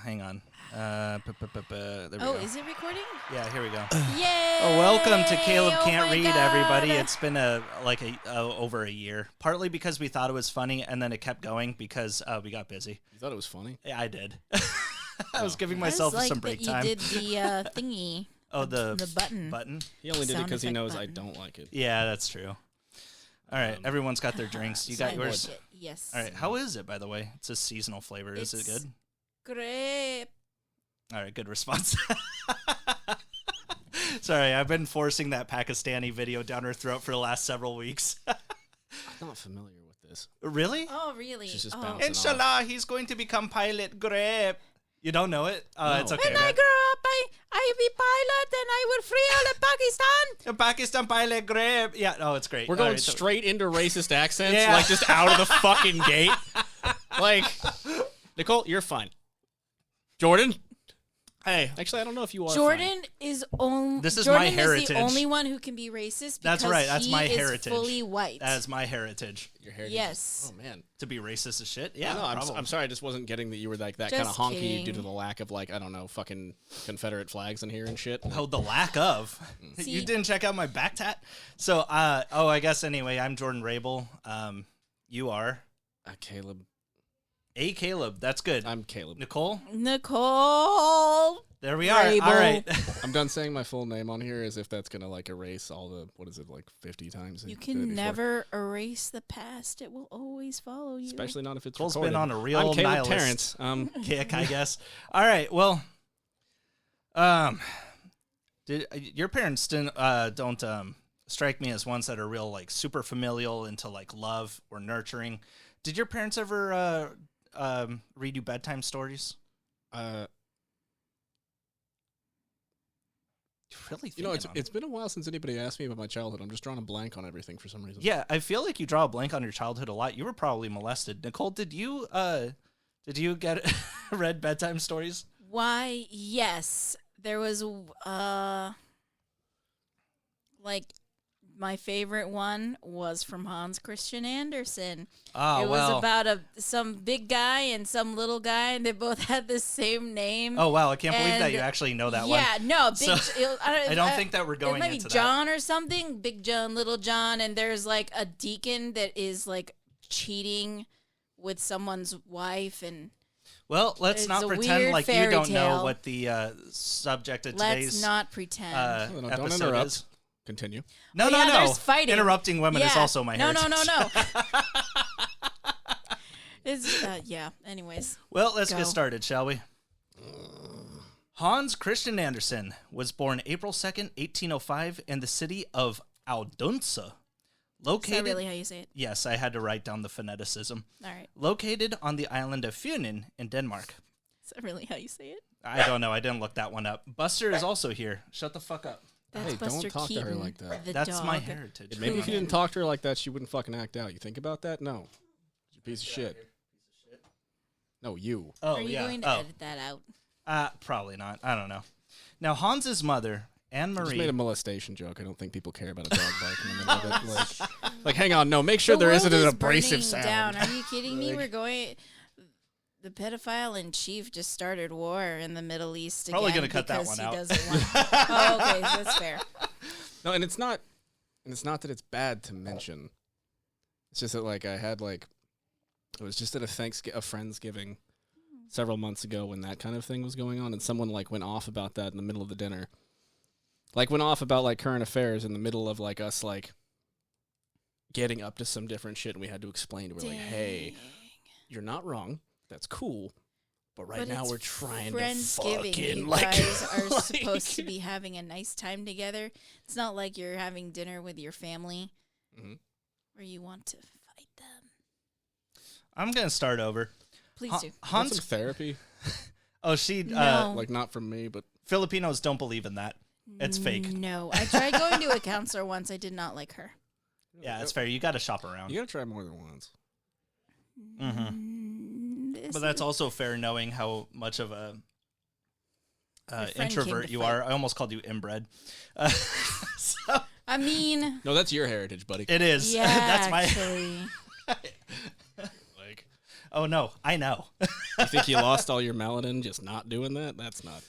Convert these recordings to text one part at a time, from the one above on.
hang on. There we go. Is it recording? Yeah, here we go. Yay! Oh, welcome to Caleb Oh Can't my Read, God. everybody. It's been over a year. Partly because we thought it was funny, and then it kept going because we got busy. You thought it was funny? Yeah, I did. I was giving I myself was like some break that time. You did the thingy. Oh, the button. Button? He only did it Sound because he effect knows button. I don't like it. Yeah, that's true. All right, everyone's got their drinks. You got I yours? like it. Yes. All right, how is it, by the way? It's a seasonal flavor. Is it good? Great. All right, good response. Sorry, I've been forcing that Pakistani video down her throat for the last several weeks. I'm not familiar with this. Really? Oh, really? She's just oh. bouncing. Inshallah, he's going to become pilot. Grape. You don't know it? No. It's okay. When I grow up, I be pilot and I will free all of Pakistan. A Pakistan pilot. Grape. Yeah, no, it's great. We're All going right, so- straight into racist accents, Yeah. like just out of the fucking gate. Like, Nicole, you're fine. Jordan? Hey, Actually, I don't know if you are Jordan is only. This is Jordan my heritage. the only one who can be racist. That's because right, that's he my is heritage. Fully white. that is my heritage. fine. Your heritage. Yes. Oh, man. To be racist as shit? Yeah, No, probably. I'm sorry. I just wasn't getting that you were like that Just kind of honky kidding. due to the lack of, like, I don't know, fucking Confederate flags in here and shit. Oh, the lack of. See- You didn't check out my back tat? So, I guess anyway, I'm Jordan Rabel. You are Caleb. a Caleb. That's good. I'm Caleb. Nicole? Nicole. There we are. Rabel. All right. I'm done saying my full name on here as if that's going to, like, erase all the, what is it, like 50 times? You I did it can before. never erase the past. It will always follow you. Especially not if it's Cole's recorded. been on a real I'm Caleb nihilist Terrence. kick, I guess. All right. Well, did your parents don't strike me as ones that are real like super familial into like love or nurturing? Did your parents ever read you bedtime stories? Really? You know, thinking on it's been a while since anybody asked me about my childhood. I'm just drawing a blank on everything for some reason. Yeah, I feel like you draw a blank on your childhood a lot. You were probably molested. Nicole, did you get read bedtime stories? Why, yes. There was, like, my favorite one was from Hans Christian Andersen. Oh, It was about some big guy and some little guy, and they both had the same name. Oh, wow. I can't believe that And- you actually know that one. Yeah, no, big. So, I don't think that we're going it might into be John or something. Big John, Little John, and there's like a deacon that is like cheating with someone's wife, and Well, let's It's not a pretend weird like you fairy don't know tale. what the subject of let's today's not pretend. No, don't episode interrupt. is. Continue. No, Oh, no, yeah, no. there's fighting. Interrupting women is Yeah. also my heritage. No. It's yeah. Anyways, Well, let's Go. get started, shall we? Hans Christian Andersen was born April 2nd, 1805 in the city of Odense. is that Located really how you say it? Yes, I had to write down the phoneticism. All right. Located on the island of Funen in Denmark. Is that really how you say it? I don't know. I didn't look that one up. Buster is also here. Shut the fuck up. That's Hey, don't Buster talk to her Keaton, like that. the That's dog. my heritage. Maybe if you didn't talk to her like that, she wouldn't fucking act out. You think about that? No. She's a piece of shit. No, you. Oh, Are you yeah. going to edit that out? Probably not. I don't know. Now, Hans's mother, Anne I just made Marie. a molestation joke. I don't think people care about a dog barking in the middle of it. Like, hang on. No, make sure The there isn't world an is abrasive burning sound. Down. Are you kidding me? Like- We're going. The pedophile in chief just started war in the Middle East Probably again gonna cut that because one out. he doesn't want. Oh, okay, so that's fair. No, and it's not that it's bad to mention. It's just that like I had like it was just at a Friendsgiving several months ago when that kind of thing was going on, and someone like went off about that in the middle of the dinner. Like went off about like current affairs in the middle of like us like getting up to some different shit, and we had to explain to her like, hey, you're not wrong. That's cool. But right But now it's we're trying to Friendsgiving. fucking You like guys are like- supposed to be having a nice time together. It's not like you're having dinner with your family Mhm. where you want to fight them. I'm going to start over. Please do. Want Hans. some therapy. Oh, she. No. Like not from me, but Filipinos don't believe in that. It's fake. No, I tried going to a counselor once. I did not like her. Yeah, it's fair. You got to shop around. You gotta try more than once. But that's also fair knowing how much of a Your friend introvert came to you fight. are. I almost called you inbred. So I mean, No, that's your heritage, buddy. it is. yeah, That's my. actually. Like, Oh, no, I know. You think you lost all your melanin just not doing that? That's not.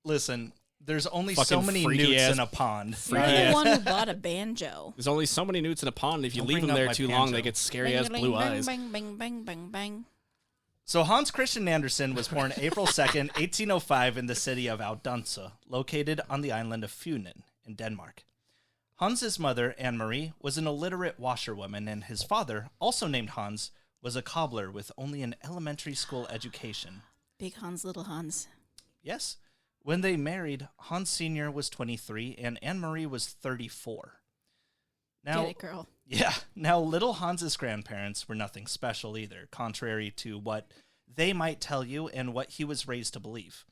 Listen, there's only Fucking so many freaky newts ass- in a pond. You're Yeah. the one who bought a banjo. There's only so many newts in a pond. If you Don't leave bring them up there my too long, banjo. they get scary ass blue eyes. Bang, bang, bang, bang, bang. So Hans Christian Andersen was born April 2nd, 1805 in the city of Odense, located on the island of Funen in Denmark. Hans's mother, Anne-Marie, was an illiterate washerwoman, and his father, also named Hans, was a cobbler with only an elementary school education. Big Hans, little Hans. Yes. When they married, Hans Sr. was 23 and Anne-Marie was 34. Now, Get it, girl. yeah, now little Hans's grandparents were nothing special either, contrary to what they might tell you and what he was raised to believe.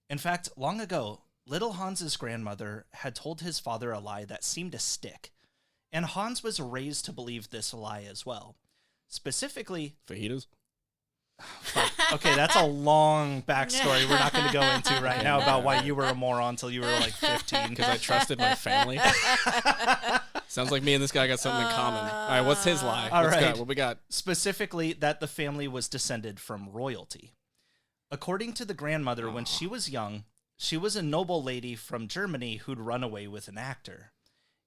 In fact, long ago, little Hans's grandmother had told his father a lie that seemed to stick, and Hans was raised to believe this lie as well. Specifically, Fajitas? okay, that's a long backstory we're not going to go into right now about why you were a moron until you were like 15. Because I trusted my family. Sounds like me and this guy got something in common. All right, what's his lie? All right. What we got? Specifically, that the family was descended from royalty. According to the grandmother, when she was young, she was a noble lady from Germany who'd run away with an actor.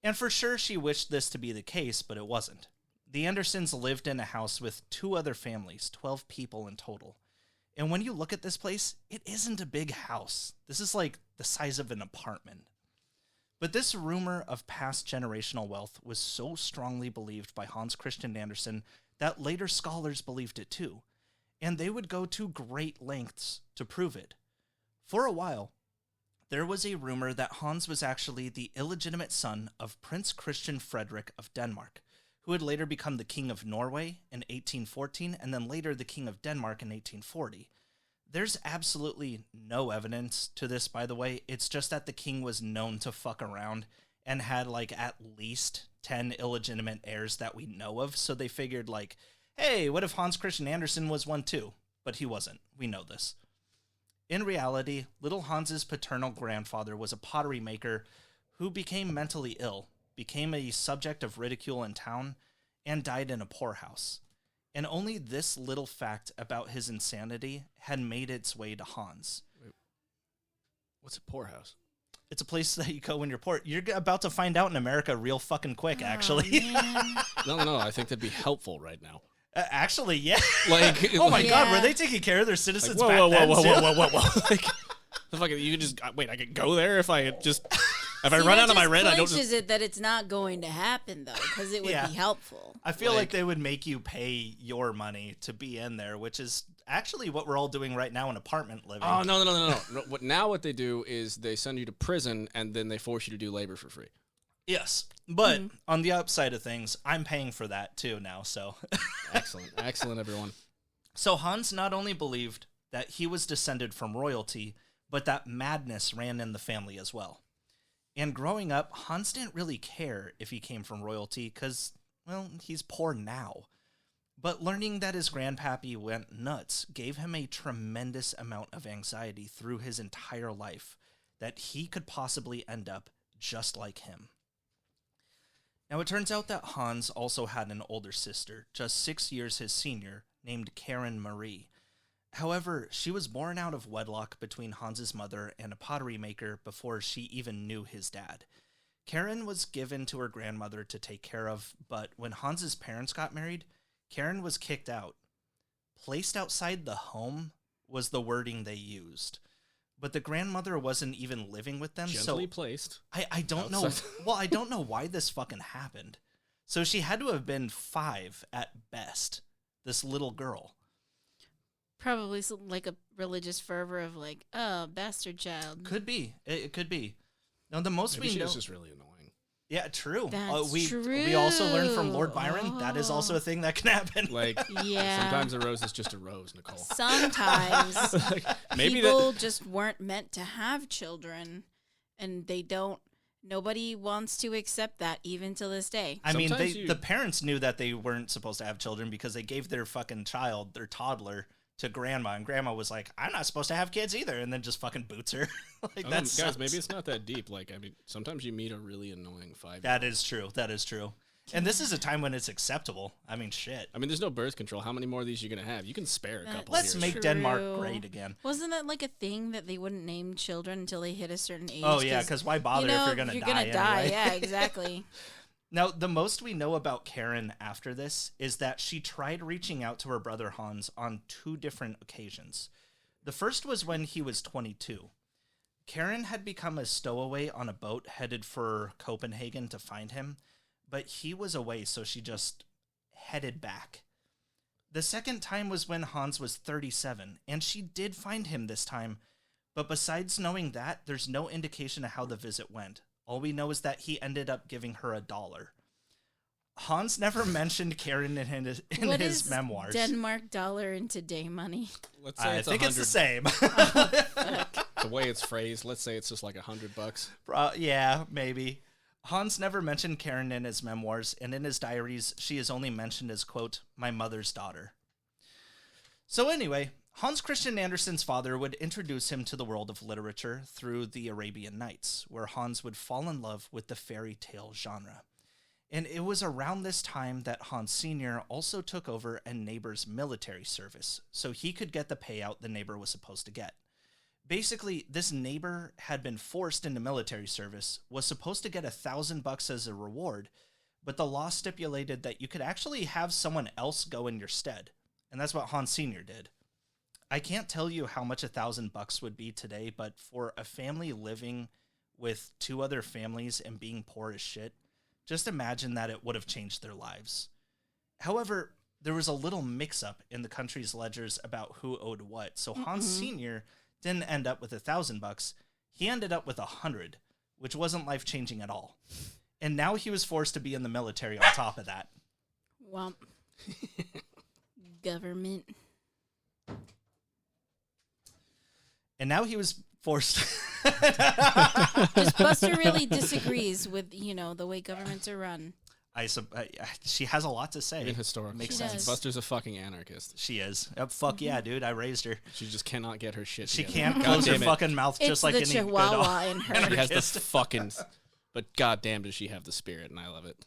And for sure, she wished this to be the case, but it wasn't. The Andersens lived in a house with 2 other families, 12 people in total. And when you look at this place, it isn't a big house. This is like the size of an apartment. But this rumor of past generational wealth was so strongly believed by Hans Christian Andersen that later scholars believed it too. And they would go to great lengths to prove it. For a while, there was a rumor that Hans was actually the illegitimate son of Prince Christian Frederick of Denmark, who would later become the King of Norway in 1814 and then later the King of Denmark in 1840. There's absolutely no evidence to this, by the way. It's just that the king was known to fuck around and had like at least 10 illegitimate heirs that we know of. So they figured like, hey, what if Hans Christian Andersen was one too? But he wasn't. We know this. In reality, little Hans's paternal grandfather was a pottery maker who became mentally ill, became a subject of ridicule in town, and died in a poorhouse. And only this little fact about his insanity had made its way to Hans. What's a poorhouse? It's a place that you go when you're poor. You're about to find out in America real fucking quick, actually. No, I think that'd be helpful right now. Actually, yeah. Like, oh my Yeah. God, were they taking care of their citizens Like, back whoa, then? whoa. Like, the fucking, you could just wait. I could go there if I just if I run out of my rent. I don't just. It that it's not going to happen though, because it would Yeah. be helpful. I feel like Like- they would make you pay your money to be in there, which is actually what we're all doing right now in apartment living. Oh no. What they do is they send you to prison and then they force you to do labor for free. Yes, but on the upside of things, I'm paying for that too now, so. Excellent, everyone. So Hans not only believed that he was descended from royalty, but that madness ran in the family as well. And growing up, Hans didn't really care if he came from royalty because, well, he's poor now. But learning that his grandpappy went nuts gave him a tremendous amount of anxiety through his entire life that he could possibly end up just like him. Now, it turns out that Hans also had an older sister, just 6 years his senior, named Karen Marie. However, she was born out of wedlock between Hans's mother and a pottery maker before she even knew his dad. Karen was given to her grandmother to take care of, but when Hans's parents got married, Karen was kicked out. Placed outside the home was the wording they used. But the grandmother wasn't even living with them, Gently so placed. I don't know. outside. Well, I don't know why this fucking happened. So she had to have been 5 at best, this little girl. Probably like a religious fervor of like, oh, bastard child. Could be. It could be. Now, the most Maybe we she know... was just really annoying. Yeah, true. That's we also learned from Lord true. Byron that is also a thing that can happen. Like, Yeah. sometimes a rose is just a rose, Nicole. Sometimes Like, maybe people that. just weren't meant to have children, and they don't. Nobody wants to accept that even to this day. I mean, Sometimes the parents knew that they weren't supposed to have children because they gave their fucking child, their toddler, to grandma, and grandma was like, I'm not supposed to have kids either, and then just fucking boots her. Like, Guys, maybe it's not that deep. Like, I mean, sometimes you meet a really annoying 5-year-old. That is true. That is true. And this is a time when it's acceptable. I mean, shit. I mean, there's no birth control. How many more of these are you going to have? You can spare a couple Let's years. make True. Denmark great again. Wasn't that like a thing that they wouldn't name children until they hit a certain age? Oh, yeah, because why bother if you're going to die anyway? Yeah, exactly. Now, the most we know about Karen after this is that she tried reaching out to her brother Hans on 2 different occasions. The first was when he was 22. Karen had become a stowaway on a boat headed for Copenhagen to find him, but he was away, so she just headed back. The second time was when Hans was 37, and she did find him this time, but besides knowing that, there's no indication of how the visit went. All we know is that he ended up giving her $1. Hans never mentioned Karen in his memoirs. Denmark dollar in today money? Let's say I it's think it's the same. The way it's phrased, let's say it's just like $100. Yeah, maybe. Hans never mentioned Karen in his memoirs, and in his diaries, she is only mentioned as, quote, my mother's daughter. So anyway, Hans Christian Andersen's father would introduce him to the world of literature through the Arabian Nights, where Hans would fall in love with the fairy tale genre. And it was around this time that Hans Sr. also took over a neighbor's military service, so he could get the payout the neighbor was supposed to get. Basically, this neighbor had been forced into military service, was supposed to get $1,000 as a reward, but the law stipulated that you could actually have someone else go in your stead, and that's what Hans Sr. did. I can't tell you how much $1,000 would be today, but for a family living with 2 other families and being poor as shit, just imagine that it would have changed their lives. However, there was a little mix-up in the country's ledgers about who owed what, so Hans Sr. didn't end up with $1,000. He ended up with 100, which wasn't life-changing at all. And now he was forced to be in the military on top of that. Womp. Government. And now he was forced. Just Buster really disagrees with, the way governments are run. She has a lot to say. Even historical. Makes She sense. does. Buster's a fucking anarchist. She is. Fuck yeah, dude. I raised her. She just cannot get her shit She together. can't close her damn it. fucking mouth It's just like the any good Chihuahua in her. She has the fucking... But goddamn does she have the spirit, and I love it.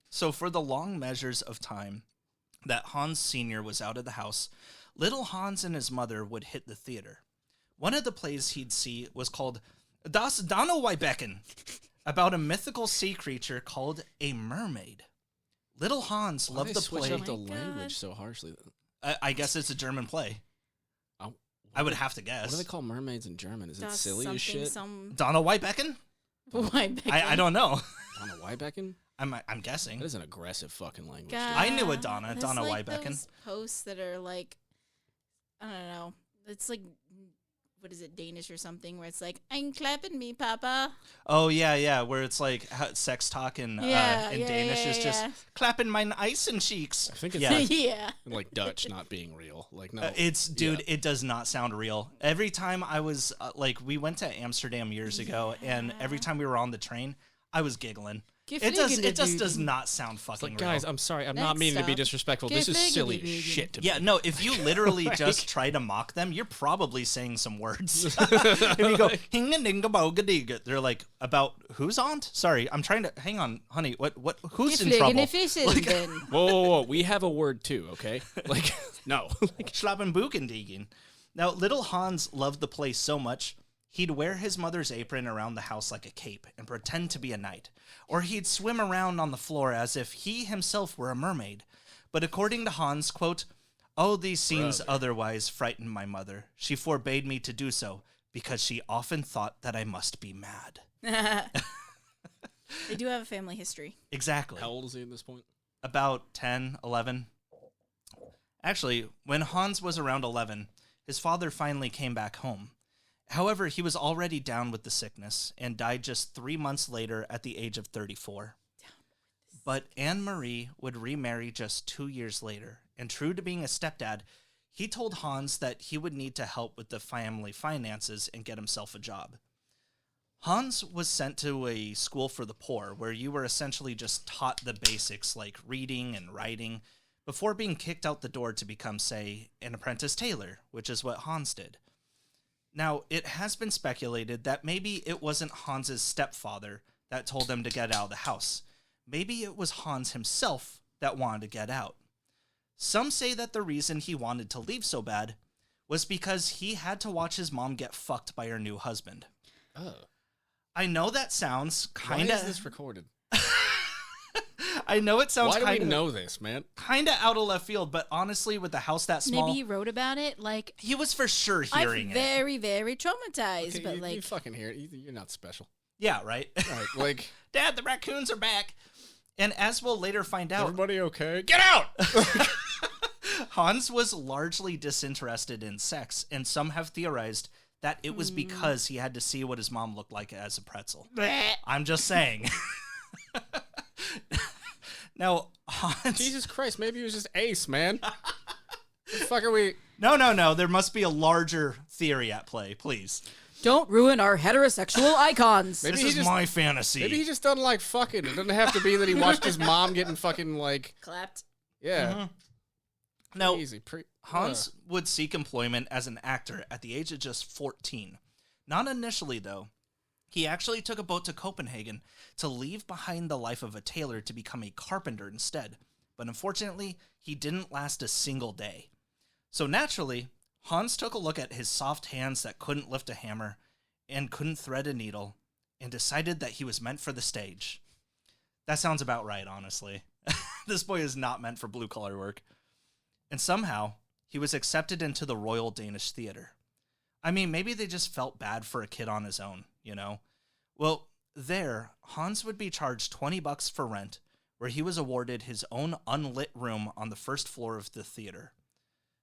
So for the long measures of time that Hans Sr. was out of the house, little Hans and his mother would hit the theater. One of the plays he'd see was called Das Donnerweibbecken, about a mythical sea creature called a mermaid. Little Hans loved the switch play. up the Oh my God. language so harshly. Then? I guess it's a German play. Oh, I would have to guess. What do they call mermaids in German? Is it Das silly as shit? Donnerweibbecken? I don't know. Donna Weibecken? I'm guessing. That is an aggressive fucking language. God. dude. I knew a Donna There's like Weibecken. those posts that are like, I don't know. It's like, what is it, Danish or something, where it's like, I'm clapping me, Papa. Oh yeah, where it's like sex talk in Danish is just yeah. clapping my Eisen cheeks. I think it's Yeah. Yeah. like Dutch not being real. Like, no. It does not sound real. Every time I was we went to Amsterdam years ago, and every time we were on the train, I was giggling. It just does not sound fucking Like, real. guys, I'm sorry. I'm not Next meaning to be up. disrespectful. This is silly as shit to me. Yeah, no, if you literally just try to mock them, you're probably saying some words. If you go, hinga-dinga-boga-diga, they're like, about whose aunt? Sorry, I'm trying to, hang on, honey, who's in trouble? Whoa. We have a word too, okay? Like, no. Schlappenbuchendigen. Now, little Hans loved the play so much, he'd wear his mother's apron around the house like a cape and pretend to be a knight. Or he'd swim around on the floor as if he himself were a mermaid. But according to Hans, quote, "Oh, these scenes otherwise frightened my mother. She forbade me to do so, because she often thought that I must be mad." They do have a family history. Exactly. How old is he at this point? About 10, 11. Actually, when Hans was around 11, his father finally came back home. However, he was already down with the sickness and died just 3 months later at the age of 34. But Anne-Marie would remarry just 2 years later, and true to being a stepdad, he told Hans that he would need to help with the family finances and get himself a job. Hans was sent to a school for the poor, where you were essentially just taught the basics like reading and writing, before being kicked out the door to become, say, an apprentice tailor, which is what Hans did. Now, it has been speculated that maybe it wasn't Hans's stepfather that told him to get out of the house. maybe it was Hans himself that wanted to get out. Some say that the reason he wanted to leave so bad was because he had to watch his mom get fucked by her new husband. Oh. I know that sounds kind of... Why is this recorded? I know it sounds kind of... Why do we kinda, know this, man? kind of out of left field, but honestly, with the house that small... Maybe he wrote about it, like... He was for sure hearing I'm very, very traumatized, Okay, but you, like... you fucking hear it. You're not special. Yeah, right? Right, like... Dad, the raccoons are back. And as we'll later find out... Everybody okay? Get out! Hans was largely disinterested in sex, and some have theorized that it was because he had to see what his mom looked like as a pretzel. I'm just saying. Now, Hans... Jesus Christ, maybe he was just ace, man. What the fuck are we... No. There must be a larger theory at play, please. Don't ruin our heterosexual icons. Maybe This is my fantasy. Maybe he just doesn't like fucking. It doesn't have to be that he watched his mom getting fucking, like... Clapped. Yeah. Mm-hmm. No, Easy. Hans would seek employment as an actor at the age of just 14. Not initially, though. He actually took a boat to Copenhagen to leave behind the life of a tailor to become a carpenter instead. But unfortunately, he didn't last a single day. So naturally, Hans took a look at his soft hands that couldn't lift a hammer and couldn't thread a needle and decided that he was meant for the stage. That sounds about right, honestly. This boy is not meant for blue-collar work. And somehow, he was accepted into the Royal Danish Theatre. I mean, maybe they just felt bad for a kid on his own, you know? Well, there, Hans would be charged $20 for rent, where he was awarded his own unlit room on the first floor of the theater.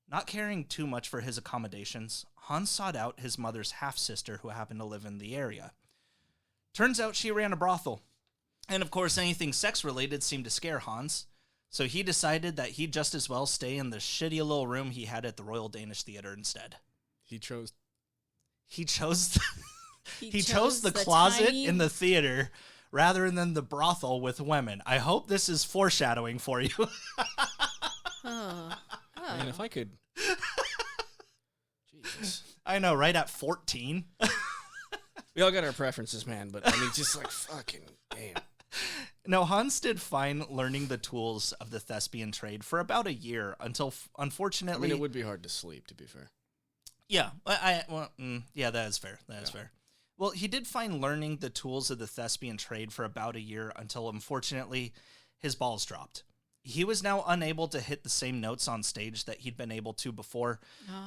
Not caring too much for his accommodations, Hans sought out his mother's half-sister who happened to live in the area. Turns out she ran a brothel. And of course, anything sex-related seemed to scare Hans. So he decided that he'd just as well stay in the shitty little room he had at the Royal Danish Theatre instead. He chose the closet in the theater rather than the brothel with women. I hope this is foreshadowing for you. Man, if I could... Jesus. I know, right at 14? We all got our preferences, man, but I mean, just like fucking damn. No, Hans did fine learning the tools of the thespian trade for about a year until, unfortunately... I mean, it would be hard to sleep, to be fair. Yeah, yeah, that is fair. That is fair. Well, he did find learning the tools of the thespian trade for about a year until, unfortunately, his balls dropped. He was now unable to hit the same notes on stage that he'd been able to before,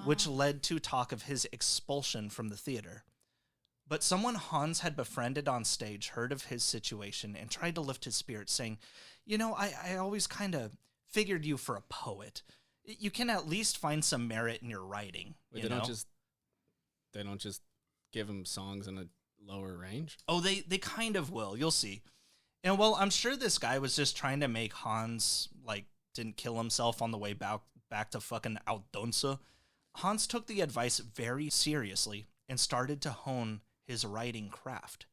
which led to talk of his expulsion from the theater. But someone Hans had befriended on stage heard of his situation and tried to lift his spirits, saying, you know, I always kind of figured you for a poet. You can at least find some merit in your writing. Wait, they don't just give him songs in a lower range? Oh, they kind of will. You'll see. And well, I'm sure this guy was just trying to make Hans, like, didn't kill himself on the way back to fucking Outdonsa. Hans took the advice very seriously and started to hone his writing craft.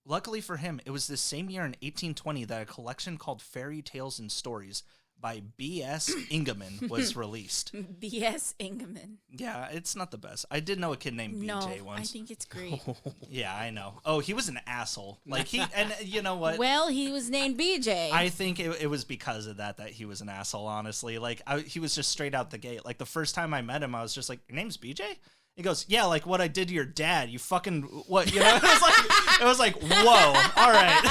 Luckily for him, it was this same year in 1820 that a collection called Fairy Tales and Stories by B.S. Ingemann was released. B.S. Ingemann. Yeah, it's not the best. I did know a kid named BJ once. I think it's great. Yeah, I know. Oh, he was an asshole. Like and you know what? Well, he was named BJ. I think it was because of that he was an asshole, honestly. Like, he was just straight out the gate. Like, the first time I met him, I was just like, your name's BJ? He goes, yeah, like what I did to your dad. You fucking, what, you know? It was like, whoa, all right.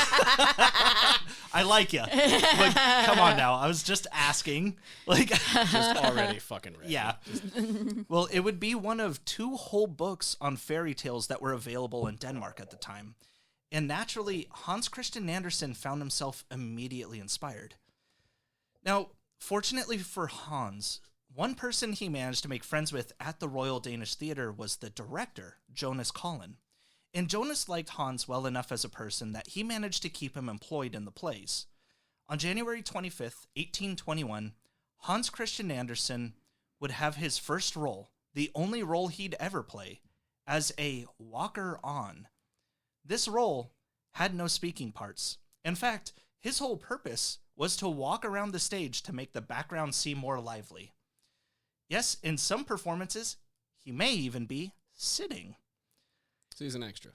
I like you. But come on now. I was just asking. Like, just already fucking ready. Yeah. Well, it would be one of 2 whole books on fairy tales that were available in Denmark at the time. And naturally, Hans Christian Andersen found himself immediately inspired. Now, fortunately for Hans, one person he managed to make friends with at the Royal Danish Theatre was the director, Jonas Collin. And Jonas liked Hans well enough as a person that he managed to keep him employed in the plays. On January 25th, 1821, Hans Christian Andersen would have his first role, the only role he'd ever play, as a walker-on. This role had no speaking parts. In fact, his whole purpose was to walk around the stage to make the background seem more lively. Yes, in some performances, he may even be sitting. So he's an extra.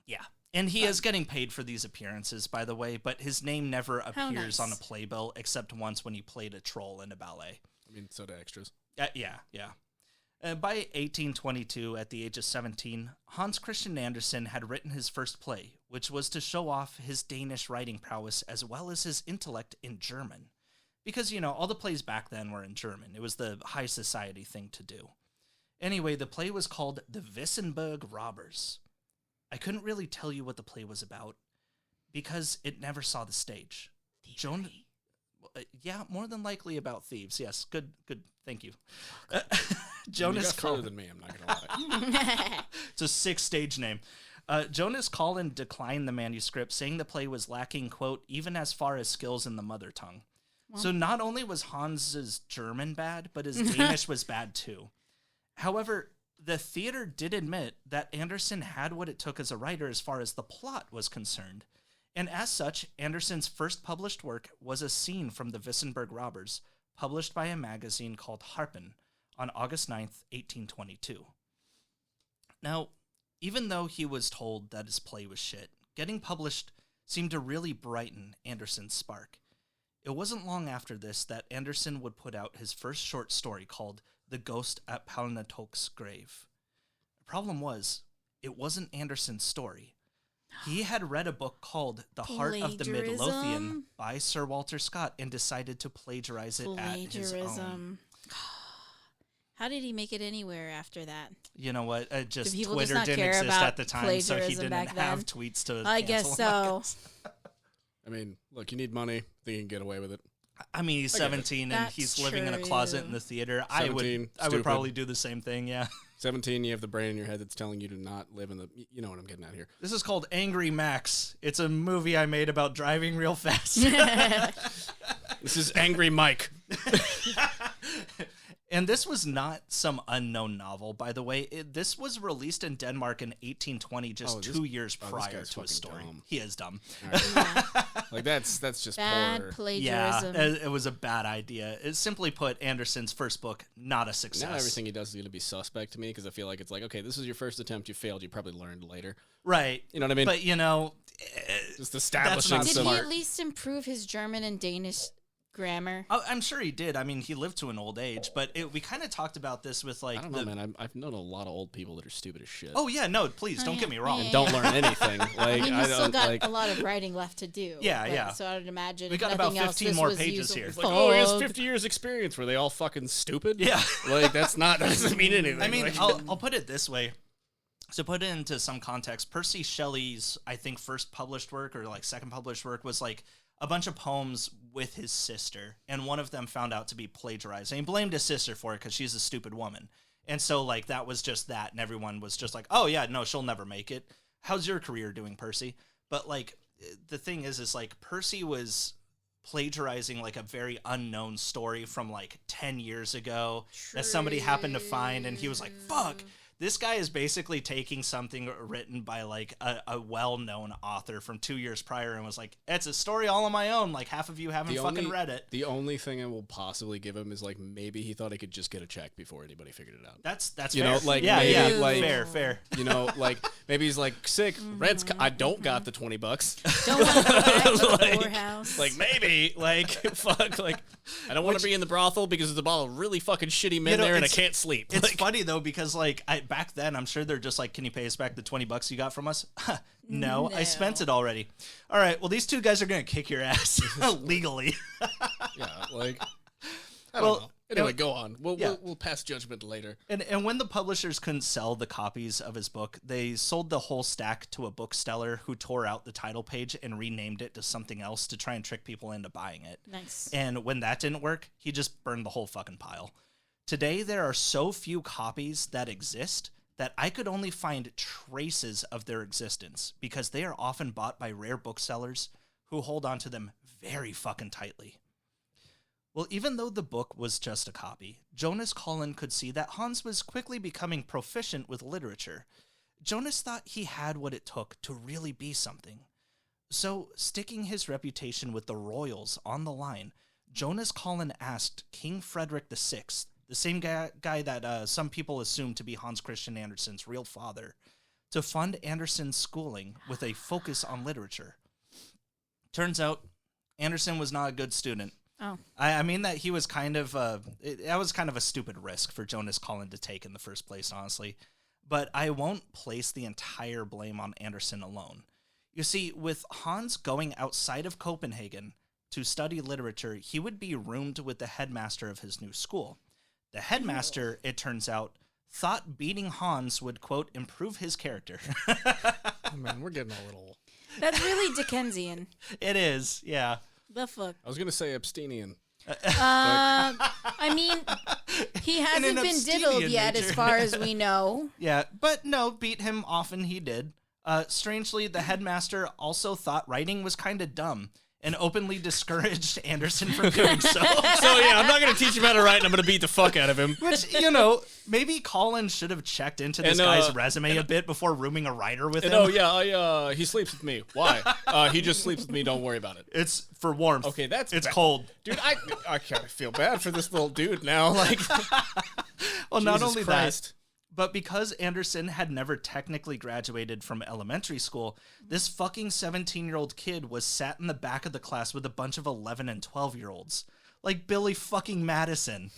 Yeah. And he is getting paid for these appearances, by the way, but his name never appears nice. on a playbill except once when he played a troll in a ballet. I mean, so do extras. Yeah. By 1822, at the age of 17, Hans Christian Andersen had written his first play, which was to show off his Danish writing prowess as well as his intellect in German. Because, all the plays back then were in German. It was the high society thing to do. Anyway, the play was called The Wissenberg Robbers. I couldn't really tell you what the play was about because it never saw the stage. Yeah, more than likely about thieves. Yes, good. Thank you. Jonas you got further than me, I'm not going to lie. It's a 6-stage name. Jonas Collin declined the manuscript, saying the play was lacking, quote, even as far as skills in the mother tongue. Well, so not only was Hans's German bad, but his Danish was bad too. However, the theater did admit that Andersen had what it took as a writer as far as the plot was concerned. And as such, Andersen's first published work was a scene from the Wissenberg Robbers, published by a magazine called Harpen on August 9th, 1822. Now, even though he was told that his play was shit, getting published seemed to really brighten Andersen's spark. It wasn't long after this that Andersen would put out his first short story called The Ghost at Palnatok's Grave. The problem was, it wasn't Andersen's story. He had read a book called The Heart of the Midlothian by Sir Walter Scott and decided to plagiarize it at his own. How did he make it anywhere after that? You know what? Just Twitter just didn't exist at the time, so he didn't have tweets to I guess so. I mean, look, you need money. I think you can get away with it. I mean, he's 17 and he's living in a closet in the theater. I would probably do the same thing, yeah. 17, you have the brain in your head that's telling you to not live in the... You know what I'm getting at here. This is called Angry Max. It's a movie I made about driving real fast. This is Angry Mike. And this was not some unknown novel, by the way. This was released in Denmark in 1820, just 2 years prior to his story. Dumb. He is dumb. Right. Like, that's just bad poor. plagiarism. Yeah, it was a bad idea. It's simply put, Andersen's first book, not a success. Now everything he does is going to be suspect to me, because I feel like it's like, okay, this was your first attempt, you failed, you probably learned later. Right. You know what I mean? But, just establishing Did he at least improve his German and Danish grammar? Oh, I'm sure he did. I mean, he lived to an old age, but we kind of talked about this with like... I don't know, man. I've known a lot of old people that are stupid as shit. Oh, yeah, no, please, don't get me wrong. And don't learn anything. Like, I mean, you still got like, a lot of writing left to do. Yeah. So I would imagine We got nothing about 15 more else, pages here. It's like, oh, he has 50 years experience. Were they all fucking stupid? Yeah. Like, that doesn't mean anything. I mean, like, I'll put it this way. To put it into some context, Percy Shelley's, I think, first published work or like second published work was like a bunch of poems with his sister, and one of them found out to be plagiarized, and he blamed his sister for it because she's a stupid woman. And so, like, that was just that, and everyone was just like, oh, yeah, no, she'll never make it. How's your career doing, Percy? But, like, the thing is like, Percy was plagiarizing, like, a very unknown story from, like, 10 years ago that somebody happened to find, and he was like, fuck! This guy is basically taking something written by, like, a well-known author from 2 years prior and was like, it's a story all on my own. Like, half of you haven't fucking read it. The only thing I will possibly give him is, like, maybe he thought he could just get a check before anybody figured it out. That's you fair. know, like, yeah, maybe, yeah, like, fair. You know, like, maybe he's like, sick, rent's, I don't got the $20. Don't want to go back to the poorhouse. Like, maybe, like, fuck, like, I don't want to be in the brothel because there's a bottle of really fucking shitty men there and I can't sleep. It's funny, though, because, like, back then, I'm sure they're just like, can you pay us back the $20 you got from us? No, I spent it already. All right, well, these two guys are going to kick your ass legally. Yeah, like, I don't know. Anyway, go on. We'll pass judgment later. And when the publishers couldn't sell the copies of his book, they sold the whole stack to a bookseller who tore out the title page and renamed it to something else to try and trick people into buying it. Nice. And when that didn't work, he just burned the whole fucking pile. Today, there are so few copies that exist that I could only find traces of their existence because they are often bought by rare booksellers who hold on to them very fucking tightly. Well, even though the book was just a copy, Jonas Collin could see that Hans was quickly becoming proficient with literature. Jonas thought he had what it took to really be something. So, sticking his reputation with the royals on the line, Jonas Collin asked King Frederick VI, the same guy that some people assume to be Hans Christian Andersen's real father, to fund Andersen's schooling with a focus on literature. Turns out, Andersen was not a good student. Oh. I mean that he was kind of that was kind of a stupid risk for Jonas Collin to take in the first place, honestly. But I won't place the entire blame on Andersen alone. You see, with Hans going outside of Copenhagen to study literature, he would be roomed with the headmaster of his new school. The headmaster, it turns out, thought beating Hans would, quote, improve his character. Oh, man, we're getting a little... That's really Dickensian. It is, yeah. The fuck? I was going to say abstenian. I mean, he hasn't been diddled yet, nature. as far as we know. Yeah, but no, beat him often he did. Strangely, the headmaster also thought writing was kind of dumb and openly discouraged Andersen from doing so. So, yeah, I'm not going to teach him how to write, and I'm going to beat the fuck out of him. Which, maybe Colin should have checked into this guy's resume a bit before rooming a writer with him. Oh, yeah, he sleeps with me. Why? He just sleeps with me. Don't worry about it. It's for warmth. Okay, it's cold. Dude, I kind of feel bad for this little dude now. Like, well, not Jesus only Christ. that, but because Andersen had never technically graduated from elementary school, this fucking 17-year-old kid was sat in the back of the class with a bunch of 11 and 12-year-olds. Like Billy fucking Madison.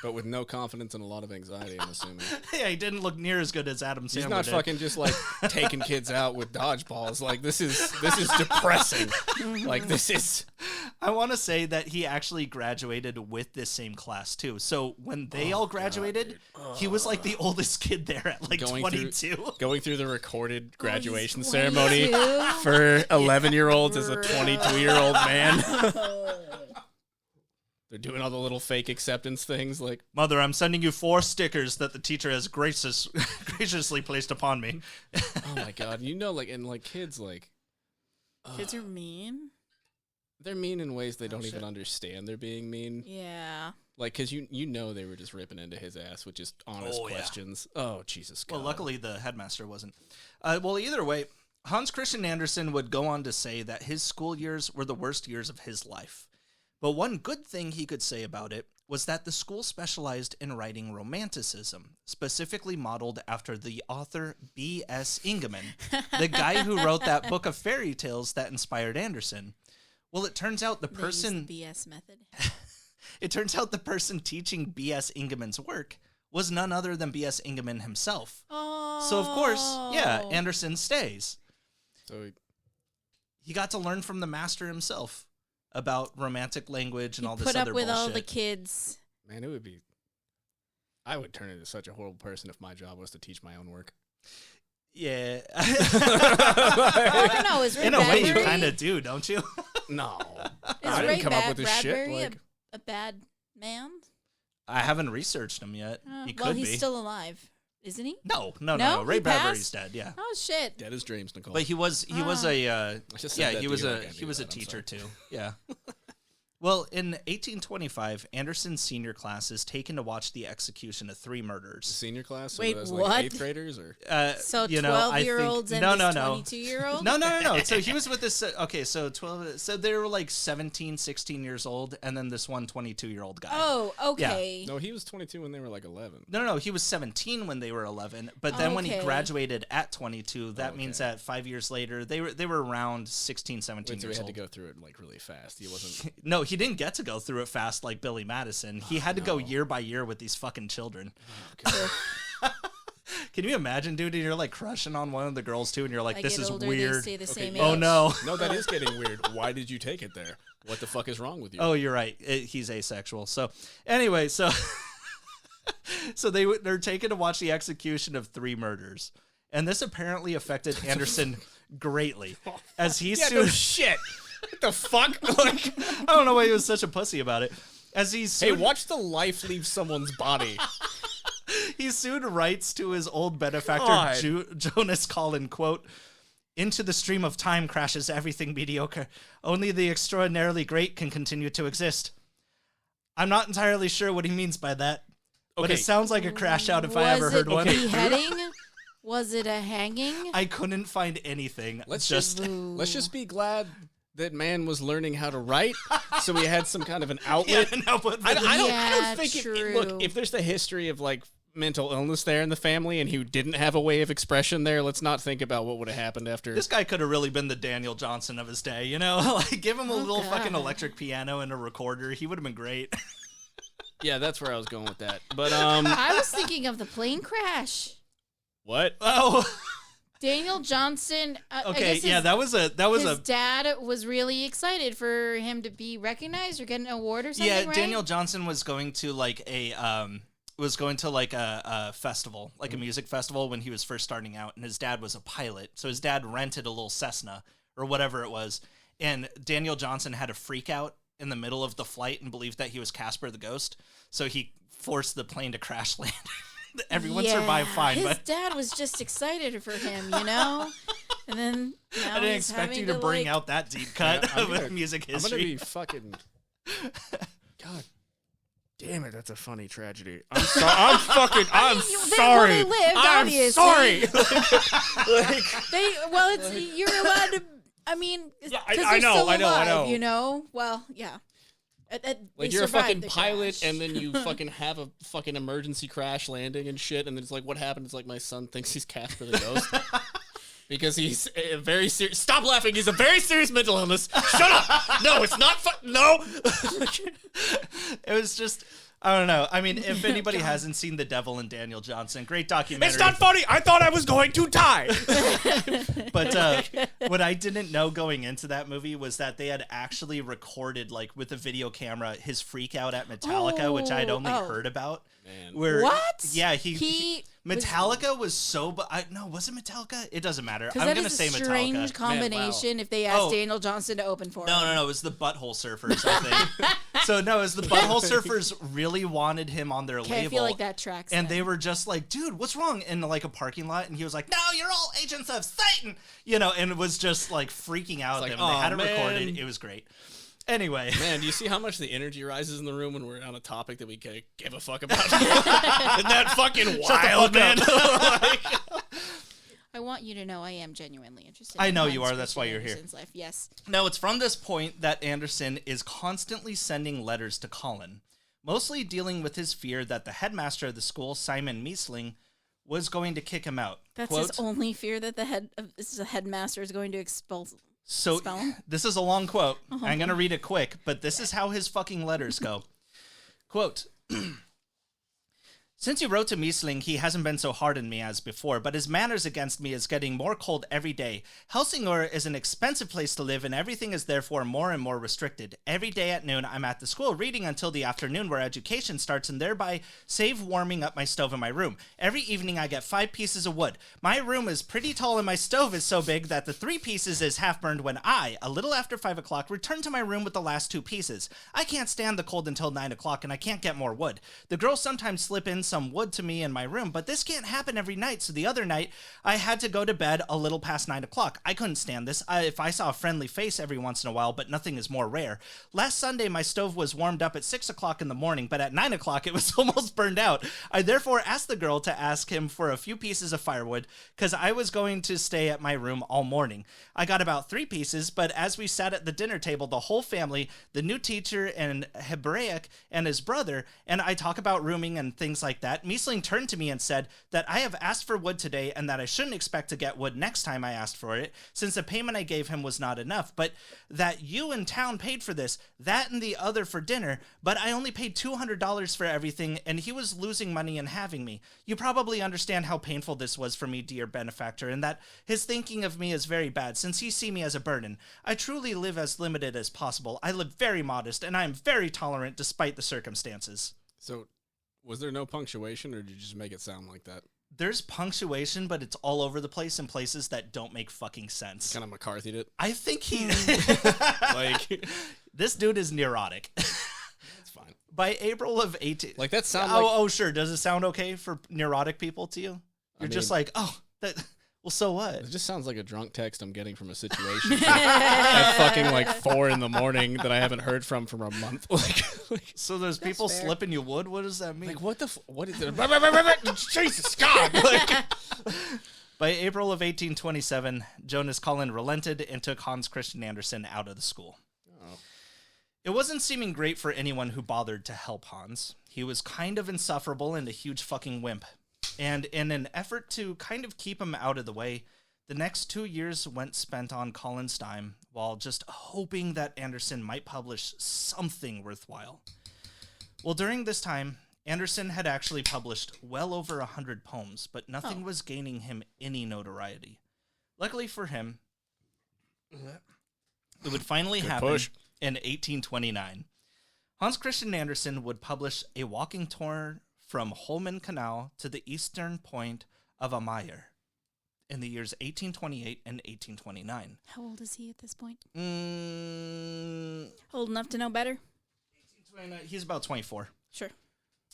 But with no confidence and a lot of anxiety, I'm assuming. Yeah, he didn't look near as good as Adam Sandler He's not did. fucking just, like, taking kids out with dodgeballs. Like, this is depressing. Like, this is... I want to say that he actually graduated with this same class, too. So when they all graduated, he was, like, the oldest kid there at, like, 22. Going through the recorded graduation 22? ceremony for 11-year-olds as a 22-year-old man. They're doing all the little fake acceptance things, like... Mother, I'm sending you 4 stickers that the teacher has graciously placed upon me. Oh, my God. Kids, like... Kids are mean. They're mean in ways they don't even understand they're being mean. Yeah. Like, because you know they were just ripping into his ass with just honest questions. Yeah. Oh, Jesus God. Well, luckily the headmaster wasn't. Well, either way, Hans Christian Andersen would go on to say that his school years were the worst years of his life. But one good thing he could say about it was that the school specialized in writing romanticism, specifically modeled after the author B.S. Ingemann, the guy who wrote that book of fairy tales that inspired Andersen. Well, it turns out the person... They used the BS method. It turns out the person teaching B.S. Ingemann's work was none other than B.S. Ingemann himself. Oh. So, of course, yeah, Andersen stays. So he got to learn from the master himself about romantic language and all this other bullshit. Put up with all the kids. Man, it would be... I would turn into such a horrible person if my job was to teach my own work. Yeah. I don't know. Is Ray in a way, you Bradbury- kind of do, don't you? No. Is I Ray didn't come up with this Bradbury shit. Like... a bad man? I haven't researched him yet. He could well, be. he's still alive, isn't he? No. No? Ray He Bradbury's passed? dead. Yeah. Oh shit! Dead as dreams, Nicole. But he was a he was a I'm teacher sorry. too. Yeah. Well, in 1825, Andersen's senior class is taken to watch the execution of 3 murders. Senior class? So Wait, that's what? Like 8th graders? Or? So you know, I think- 12-year-olds and no, this no. 22-year-old? No. So he was with this. Okay, so 12. So they were like 17, 16 years old, and then this one 22-year-old guy. Oh, okay. No, he was 22 when they were like 11. No. He was 17 when they were 11, but then when he Okay. graduated at 22, that means that 5 years later they were around 16, 17 Wait, so years he had old. to go through it like really fast. He wasn't. No, he didn't get to go through it fast like Billy Madison. He had to go year by year with these fucking children. Can you imagine, dude? You're like crushing on one of the girls too, and you're like, I "This get is older, weird." They stay the same age. Oh no! No, that is getting weird. Why did you take it there? What the fuck is wrong with you? Oh, you're right. He's asexual. So, anyway, so they're taken to watch the execution of 3 murders, and this apparently affected Andersen greatly, as he yeah, soon. no shit. What the fuck? Like, I don't know why he was such a pussy about it. As he hey, soon, watch the life leave someone's body. he soon writes to his old benefactor God. Jonas Collin, quote, "Into the stream of time crashes everything mediocre. Only the extraordinarily great can continue to exist." I'm not entirely sure what he means by that, but Okay. it sounds like a crash out if I ever heard one. Was it beheading? Was it a hanging? I couldn't find anything. Let's just just be glad that man was learning how to write, so he had some kind of an outlet. yeah, no, but I don't Yeah, think true. look, if there's the history of like mental illness there in the family and he didn't have a way of expression there, let's not think about what would have happened after. This guy could have really been the Daniel Johnson of his day, you know? Like, give him a little fucking electric piano and a recorder. He would have been great. Yeah, that's where I was going with that. But I was thinking of the plane crash. What? Oh. Daniel Johnson. Okay, yeah, that was a his dad was really excited for him to be recognized or get an award or something. Yeah, right? Daniel Johnson was going to like a festival, like a music festival when he was first starting out, and his dad was a pilot. So his dad rented a little Cessna or whatever it was, and Daniel Johnson had a freak out in the middle of the flight and believed that he was Casper the Ghost. So he forced the plane to crash land. Everyone survived fine, his dad was just excited for him, you know? And then now I didn't expect you to bring out that deep cut of music history. I'm going to be fucking... God damn it, that's a funny tragedy. I'm sorry. I'm sorry. They lived, I'm obviously. sorry. You're allowed to... I mean, yeah, I know. You know? Well, yeah. Like you're a fucking pilot and then you fucking have a fucking emergency crash landing and shit, and then it's like, what happened? It's like, my son thinks he's Casper the Ghost. Because he's a very serious... Stop laughing. He's a very serious mental illness. Shut up. No, it's not no. It was just... I don't know. I mean, if anybody hasn't seen The Devil and Daniel Johnson, great documentary. It's not funny. I thought I was going to die. But what I didn't know going into that movie was that they had actually recorded, like, with a video camera, his freak out at Metallica, which I had only heard about. Man. Where, what? Yeah, Metallica was so... no, was it Metallica? It doesn't matter. I'm going to say Metallica. That is a strange combination if they asked Daniel Johnson to open for him. No, it was the Butthole Surfers, I think. So, no, it was the Butthole Surfers really wanted him on their label. I feel like that tracks. And they were just like, dude, what's wrong? In like a parking lot. And he was like, no, you're all agents of Satan. You know, and it was just like freaking out at them. They had it recorded. It was great. Anyway. Man, do you see how much the energy rises in the room when we're on a topic that we give a fuck about? Isn't that fucking wild, man? I want you to know I am genuinely interested. I know you are. That's why you're here. Life. Yes. No, it's from this point that Andersen is constantly sending letters to Colin, mostly dealing with his fear that the headmaster of the school, Simon Miesling, was going to kick him out. That's Quote, his only fear, that the headmaster is going to expel him? This is a long quote. I'm going to read it quick, but this is how his fucking letters go. Quote, since you wrote to Miesling, he hasn't been so hard on me as before, but his manners against me is getting more cold every day. Helsingør is an expensive place to live, and everything is therefore more and more restricted. Every day at noon, I'm at the school reading until the afternoon where education starts, and thereby save warming up my stove in my room. Every evening, I get 5 pieces of wood. My room is pretty tall, and my stove is so big that the 3 pieces is half burned when I, a little after 5 o'clock, return to my room with the last 2 pieces. I can't stand the cold until 9 o'clock, and I can't get more wood. The girls sometimes slip in some wood to me in my room, but this can't happen every night, so the other night I had to go to bed a little past 9 o'clock. I couldn't stand this. If I saw a friendly face every once in a while, but nothing is more rare. Last Sunday my stove was warmed up at 6 o'clock in the morning, but at 9 o'clock it was almost burned out. I therefore asked the girl to ask him for a few pieces of firewood, because I was going to stay at my room all morning. I got about 3 pieces, but as we sat at the dinner table, the whole family, the new teacher and Hebraic and his brother, and I talk about rooming and things like that, Miesling turned to me and said that I have asked for wood today and that I shouldn't expect to get wood next time I asked for it, since the payment I gave him was not enough, but that you in town paid for this, that and the other for dinner, but I only paid $200 for everything, and he was losing money in having me. You probably understand how painful this was for me, dear benefactor, and that his thinking of me is very bad, since he see me as a burden. I truly live as limited as possible. I live very modest, and I am very tolerant despite the circumstances. So, was there no punctuation, or did you just make it sound like that? There's punctuation, but it's all over the place in places that don't make fucking sense. Kind of McCarthy'd it. I think he... Like... This dude is neurotic. That's fine. By April of 18... Like, that sounds Oh, sure. Does it sound okay for neurotic people to you? You're just like, that... Well, so what? It just sounds like a drunk text I'm getting from a situation at fucking like 4 a.m. that I haven't heard from for a month. So there's people slipping you wood? What does that mean? Like, what is it? Jesus, God! By April of 1827, Jonas Collin relented and took Hans Christian Andersen out of the school. Oh. It wasn't seeming great for anyone who bothered to help Hans. He was kind of insufferable and a huge fucking wimp. And in an effort to kind of keep him out of the way, the next 2 years went spent on Colin's dime while just hoping that Andersen might publish something worthwhile. Well, during this time, Andersen had actually published well over 100 poems, but nothing was gaining him any notoriety. Luckily for him, it would finally happen in 1829. Hans Christian Andersen would publish a walking tour from Holmen Canal to the eastern point of Amager in the years 1828 and 1829. How old is he at this point? Old enough to know better? 1829. He's about 24. Sure.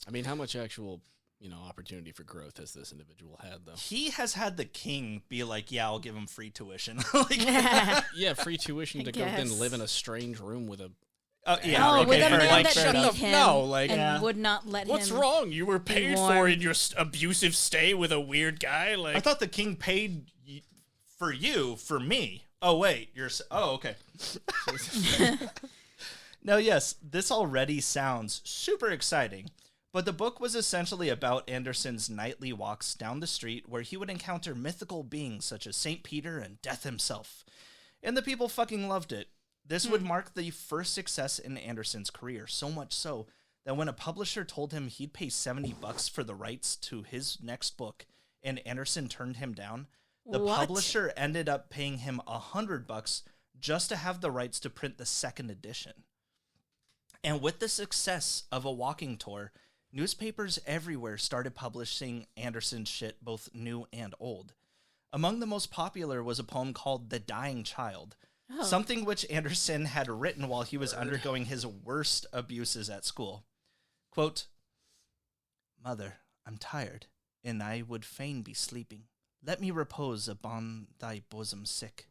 I mean, how much actual, opportunity for growth has this individual had, though? He has had the king be like, yeah, I'll give him free tuition. Yeah, free tuition to go then live in a strange room with a... yeah, with a man that shut beat up. him No, like, and would not let what's him... wrong? You were paid for in your abusive stay with a weird guy? Like, I thought the king paid for you, for me. Oh, wait. Oh, okay. Now, yes, this already sounds super exciting, but the book was essentially about Andersen's nightly walks down the street where he would encounter mythical beings such as St. Peter and Death himself. And the people fucking loved it. This would mark the first success in Andersen's career, so much so that when a publisher told him he'd pay $70 for the rights to his next book, and Andersen turned him down, the publisher ended up paying him $100 just to have the rights to print the second edition. And with the success of a walking tour, newspapers everywhere started publishing Andersen's shit, both new and old. Among the most popular was a poem called The Dying Child, something which Andersen had written while he was undergoing his worst abuses at school. Quote, "Mother, I'm tired, and I would fain be sleeping. Let me repose upon thy bosom sick.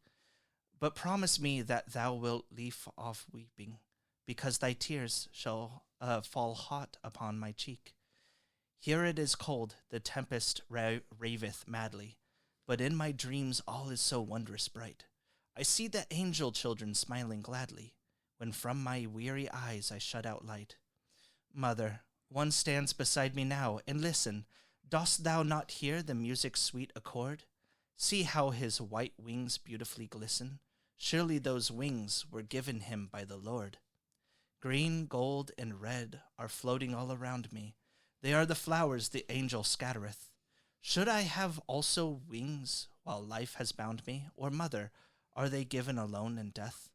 But promise me that thou wilt leave off weeping, because thy tears shall fall hot upon my cheek. Here it is cold, the tempest raveth madly, but in my dreams all is so wondrous bright. I see the angel children smiling gladly, when from my weary eyes I shut out light. Mother, one stands beside me now, and listen, dost thou not hear the music's sweet accord? See how his white wings beautifully glisten. Surely those wings were given him by the Lord. Green, gold, and red are floating all around me. They are the flowers the angel scattereth. Should I have also wings while life has bound me? Or, mother, are they given alone in death?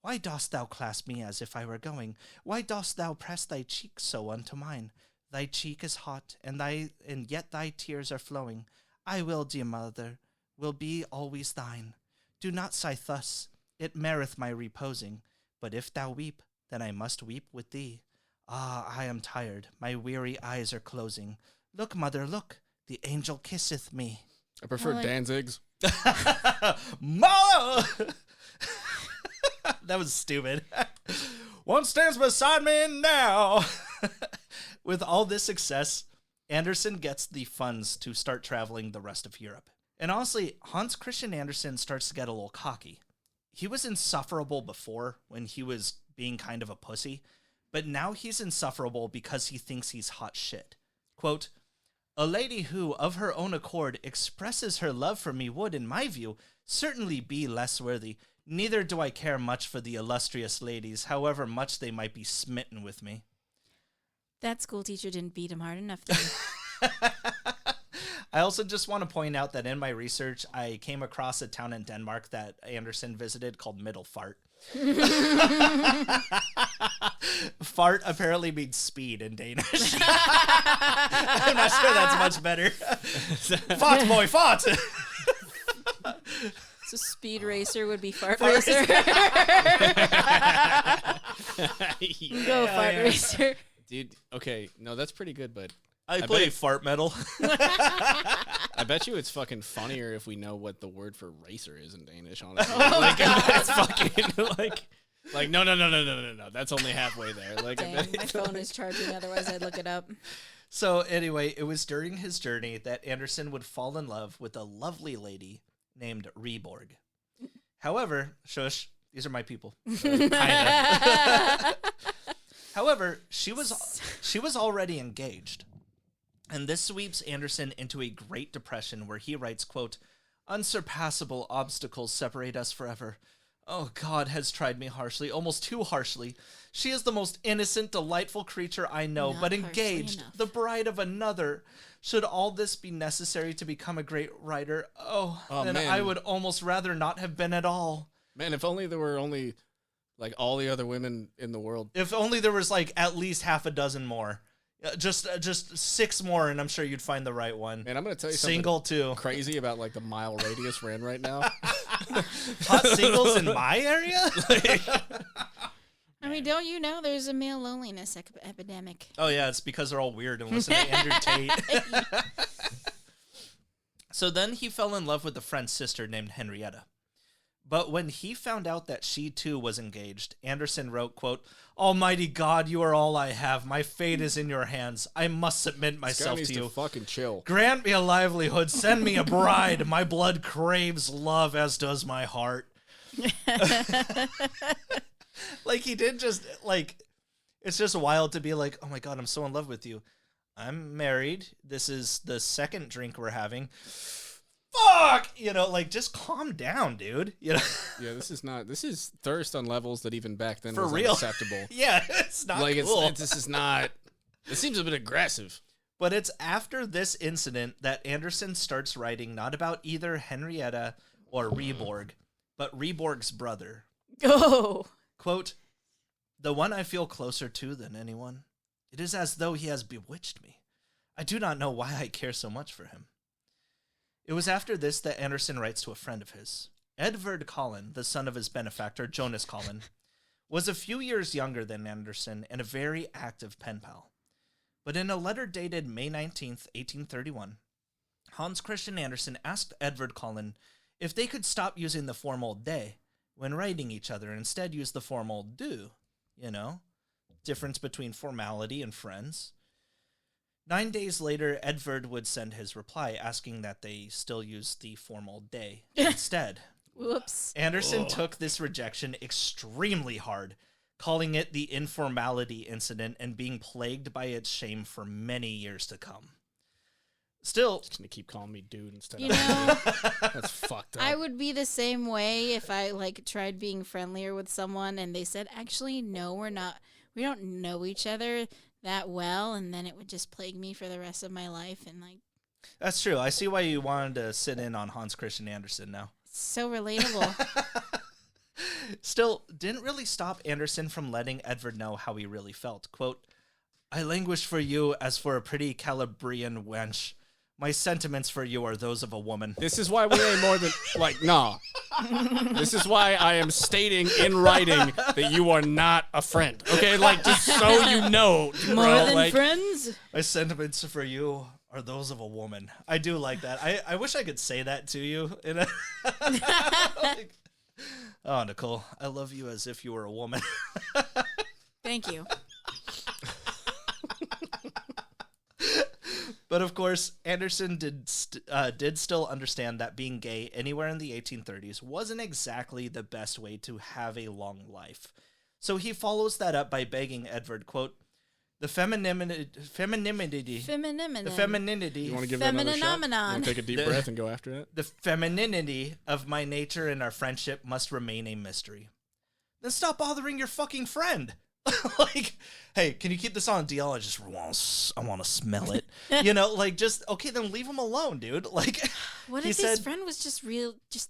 Why dost thou clasp me as if I were going? Why dost thou press thy cheek so unto mine? Thy cheek is hot, and yet thy tears are flowing. I will, dear mother, will be always thine. Do not sigh thus, it meriteth my reposing. But if thou weep, then I must weep with thee. Ah, I am tired, my weary eyes are closing. Look, mother, look, the angel kisseth me." I prefer Danzig's. Mama! That was stupid. "One stands beside me now." With all this success, Andersen gets the funds to start traveling the rest of Europe. And honestly, Hans Christian Andersen starts to get a little cocky. He was insufferable before when he was being kind of a pussy, but now he's insufferable because he thinks he's hot shit. Quote, "A lady who, of her own accord, expresses her love for me would, in my view, certainly be less worthy. Neither do I care much for the illustrious ladies, however much they might be smitten with me." That school teacher didn't beat him hard enough, then. I also just want to point out that in my research, I came across a town in Denmark that Andersen visited called Middelfart. Fart apparently means speed in Danish. I'm not sure that's much better. Fart, boy, fart! So speed racer would be fart racer. Go fart racer. Dude, okay, no, that's pretty good, but I play fart metal. I bet you it's fucking funnier if we know what the word for racer is in Danish, honestly. Like, that's fucking, like, no. That's only halfway there. Like, Dang, my phone is charging, otherwise I'd look it up. So anyway, it was during his journey that Andersen would fall in love with a lovely lady named Reborg. However, shush, These are my people. Kinda. However, she was already engaged. And this sweeps Andersen into a Great Depression where he writes, quote, "Unsurpassable obstacles separate us forever. Oh, God has tried me harshly, almost too harshly. She is the most innocent, delightful creature I know, Not but harshly engaged, enough. the bride of another. Should all this be necessary to become a great writer? Oh, then man. I would almost rather not have been at all. Man, if only there were only like all the other women in the world. If only there was like at least half a dozen more. Just 6 more, and I'm sure you'd find the right one. Man, I'm gonna tell you Single something too. crazy about like the mile radius we're in right now. Hot singles in my area? I mean, don't you know there's a male loneliness epidemic? Oh yeah, it's because they're all weird and listen to Andrew Tate. So then he fell in love with a friend's sister named Henrietta. But when he found out that she too was engaged, Andersen wrote, quote, "Almighty God, you are all I have. My fate is in your hands. I must submit This guy myself needs to to you. fucking chill. Grant me a livelihood. Send me a bride. My blood craves love, as does my heart." Like, he did just, like, it's just wild to be like, oh my God, I'm so in love with you. I'm married. This is the second drink we're having. Fuck! You know, like, just calm down, dude. You know? Yeah, this is thirst on levels that even back then For was real. unacceptable. Yeah, it's not Like cool. this is not. It seems a bit aggressive. But it's after this incident that Andersen starts writing not about either Henrietta or Reborg, but Reborg's brother. Oh. Quote, "The one I feel closer to than anyone. It is as though he has bewitched me. I do not know why I care so much for him." It was after this that Andersen writes to a friend of his. Edvard Collin, the son of his benefactor, Jonas Collin, was a few years younger than Andersen and a very active pen pal. But in a letter dated May 19th, 1831, Hans Christian Andersen asked Edvard Collin if they could stop using the formal de when writing each other and instead use the formal du, you know, difference between formality and friends. 9 days later, Edvard would send his reply asking that they still use the formal de instead. Whoops. Andersen took this rejection extremely hard, calling it the informality incident and being plagued by its shame for many years to come. Still, Just gonna keep calling me dude instead You of know, that's fucked up. I would be the same way if I like tried being friendlier with someone and they said, "Actually, no, we're not. We don't know each other that well," and then it would just plague me for the rest of my life. And like, that's true. I see why you wanted to sit in on Hans Christian Andersen now. it's so relatable. Still, didn't really stop Andersen from letting Edvard know how he really felt. Quote, "I languish for you as for a pretty Calabrian wench. My sentiments for you are those of a woman." This is why we ain't more than like nah. This is why I am stating in writing that you are not a friend. Okay, like just so you know, bro. More than like, friends. My sentiments for you are those of a woman. I do like that. I wish I could say that to you. In a like, oh, Nicole, I love you as if you were a woman. Thank you. But of course, Andersen did still understand that being gay anywhere in the 1830s wasn't exactly the best way to have a long life. So he follows that up by begging Edvard, quote, the femininity. You want to give it another shot? You Femininomenon. want to take a deep breath and go after that? The femininity of my nature and our friendship must remain a mystery. Then stop bothering your fucking friend. Like, hey, can you keep this on DL? I want to smell it. You know, like, just, okay, then leave him alone, dude. Like, What he if said- his friend was just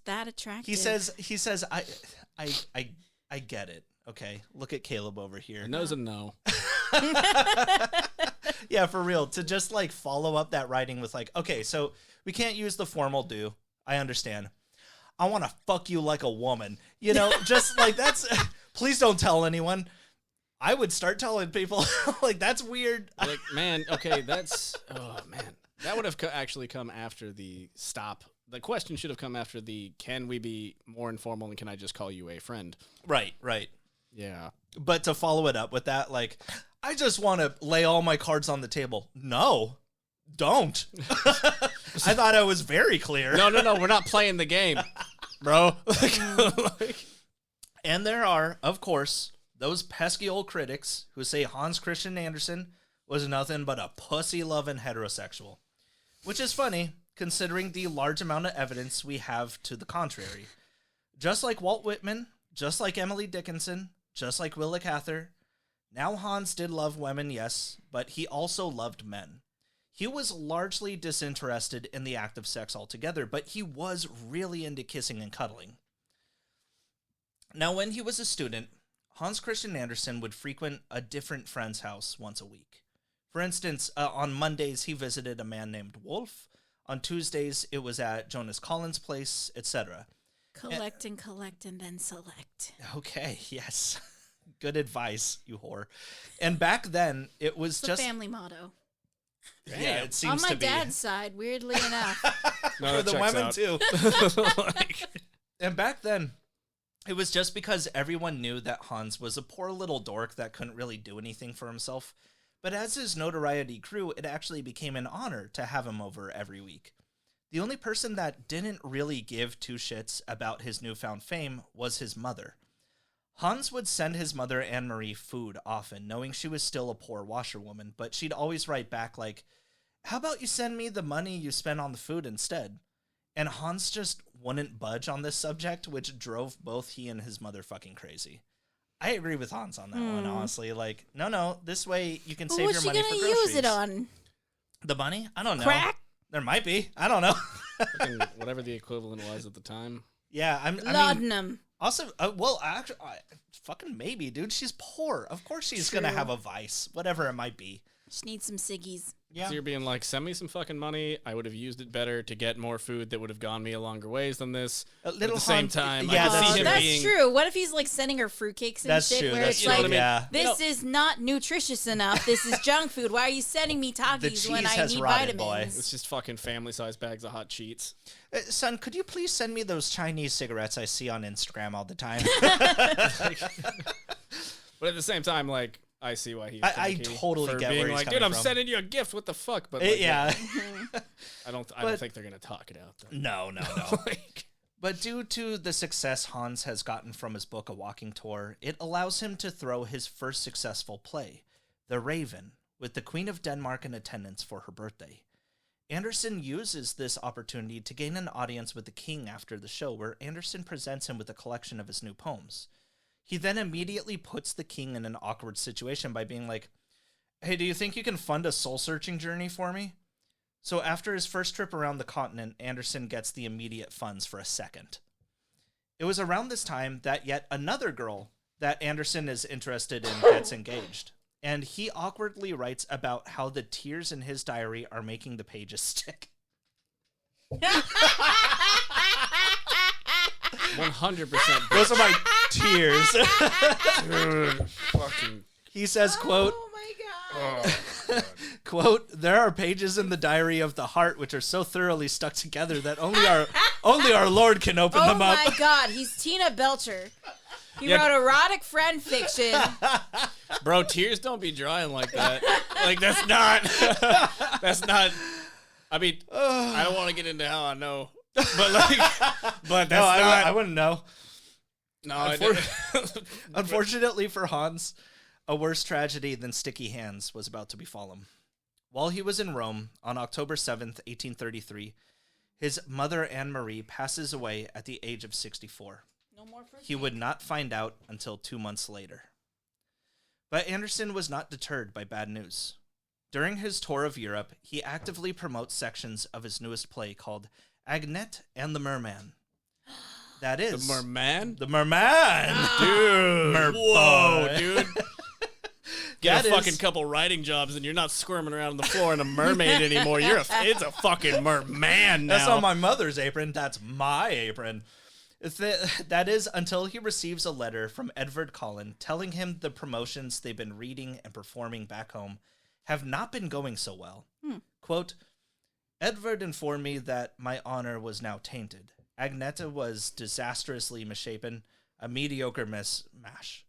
that attractive? he says, I get it. Okay, look at Caleb over here. A no's a no. Yeah, for real. To just like follow up that writing with like, okay, so we can't use the formal do. I understand. I want to fuck you like a woman. You know, just like that's. Please don't tell anyone. I would start telling people like that's weird. Like, man, okay, that's oh man, that would have actually come after the stop. The question should have come after the can we be more informal and can I just call you a friend? Right. Yeah. But to follow it up with that, like, I just want to lay all my cards on the table. No, don't. I thought I was very clear. No, we're not playing the game, bro. And there are, of course, those pesky old critics who say Hans Christian Andersen was nothing but a pussy-loving heterosexual. Which is funny, considering the large amount of evidence we have to the contrary. Just like Walt Whitman, just like Emily Dickinson, just like Willa Cather, now Hans did love women, yes, but he also loved men. He was largely disinterested in the act of sex altogether, but he was really into kissing and cuddling. Now, when he was a student, Hans Christian Andersen would frequent a different friend's house once a week. For instance, on Mondays, he visited a man named Wolf. On Tuesdays, it was at Jonas Collins' place, etc. Collect and collect and then select. Okay, yes. Good advice, you whore. And back then, it was It's just... the family motto. Yeah, it seems On my to be. dad's side, weirdly enough. No, For that the checks women, out. too. And back then, it was just because everyone knew that Hans was a poor little dork that couldn't really do anything for himself. But as his notoriety grew, it actually became an honor to have him over every week. The only person that didn't really give two shits about his newfound fame was his mother. Hans would send his mother Anne-Marie food often, knowing she was still a poor washerwoman, but she'd always write back like, "How about you send me the money you spent on the food instead?" And Hans just wouldn't budge on this subject, which drove both he and his mother fucking crazy. I agree with Hans on that one, honestly. Like, no, this way you can save your money for groceries. What's she gonna use it on? The money? I don't know. Crack? There might be. I don't know. Fucking whatever the equivalent was at the time. Yeah, I mean, Laudanum. also, well, actually, fucking maybe, dude. She's poor. Of course she's going to True. have a vice, whatever it might be. She needs some ciggies. Yeah. So you're being like, send me some fucking money. I would have used it better to get more food that would have gone me a longer ways than this. But at the same time, yeah, I could see him That's being... true. What if he's like sending her fruitcakes and That's shit? true. Where That's it's true. like, You know what I mean? Yeah. this is not nutritious enough. This is junk food. Why are you sending me The Takis when cheese I has need rotted, vitamins? boy. It's just fucking family-sized bags of hot Cheetos. Son, could you please send me those Chinese cigarettes I see on Instagram all the time? But at the same time, like, I see why he's I finicky totally for get being where he's like, coming dude, I'm from. sending you a gift. What the fuck? But like, Yeah. I don't But- think they're gonna talk it out. Though. No. Like, But due to the success Hans has gotten from his book A Walking Tour, it allows him to throw his first successful play, The Raven, with the Queen of Denmark in attendance for her birthday. Andersen uses this opportunity to gain an audience with the king after the show, where Andersen presents him with a collection of his new poems. He then immediately puts the king in an awkward situation by being like, "Hey, do you think you can fund a soul-searching journey for me?" So after his first trip around the continent, Andersen gets the immediate funds for a second. It was around this time that yet another girl that Andersen is interested in gets engaged. And he awkwardly writes about how the tears in his diary are making the pages stick. 100%. Those are my tears. Dude, fucking. He says, quote, Oh my god. Oh, quote, "There are pages in the diary of the heart which are so thoroughly stuck together that only our Lord can open Oh them up." my god. He's Tina Belcher. He Yeah. wrote erotic friend fiction. bro, tears don't be drying like that. Like that's not. That's not. I mean, I don't want to get into how I know, but like, but that's No, not. I wouldn't know. No, I Unfortunately for Hans, a worse tragedy than sticky hands was about to befall him. While he was in Rome on October 7th, 1833, his mother Anne-Marie passes away at the age of 64. No more fruit. He would not find out until 2 months later. But Andersen was not deterred by bad news. During his tour of Europe, he actively promotes sections of his newest play called Agnete and the Merman. That is... the merman, The Merman! dude. Whoa, Merboy. dude. Get That a fucking is- couple writing jobs, and you're not squirming around on the floor in a mermaid anymore. It's a fucking merman now. That's not my mother's apron. That's my apron. That is until he receives a letter from Edvard Collin telling him the promotions they've been reading and performing back home have not been going so well. Quote, "Edvard informed me that my honor was now tainted. Agneta was disastrously misshapen, a mediocre mash.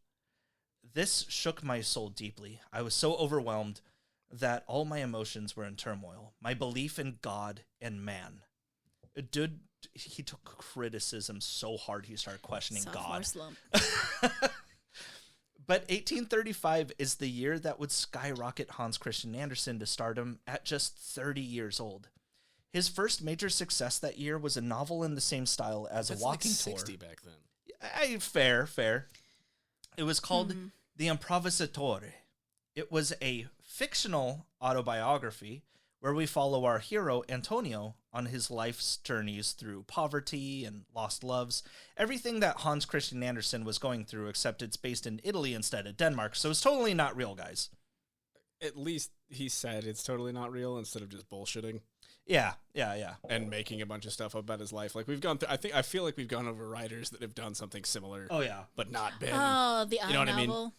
This shook my soul deeply. I was so overwhelmed that all my emotions were in turmoil. My belief in God and man. he took criticism so hard he started questioning Sophomore God. slump. But 1835 is the year that would skyrocket Hans Christian Andersen to stardom at just 30 years old. His first major success that year was a novel in the same style as That's a walking like tour. 60 back then. Fair. It was called The Improvisatore. It was a fictional autobiography where we follow our hero, Antonio, on his life's journeys through poverty and lost loves. Everything that Hans Christian Andersen was going through, except it's based in Italy instead of Denmark, so it's totally not real, guys. At least he said it's totally not real instead of just bullshitting. Yeah. And making a bunch of stuff about his life. Like we've gone through, I feel like we've gone over writers that have done something similar. Oh, yeah. But not been. Oh, the you know what I mean? novel.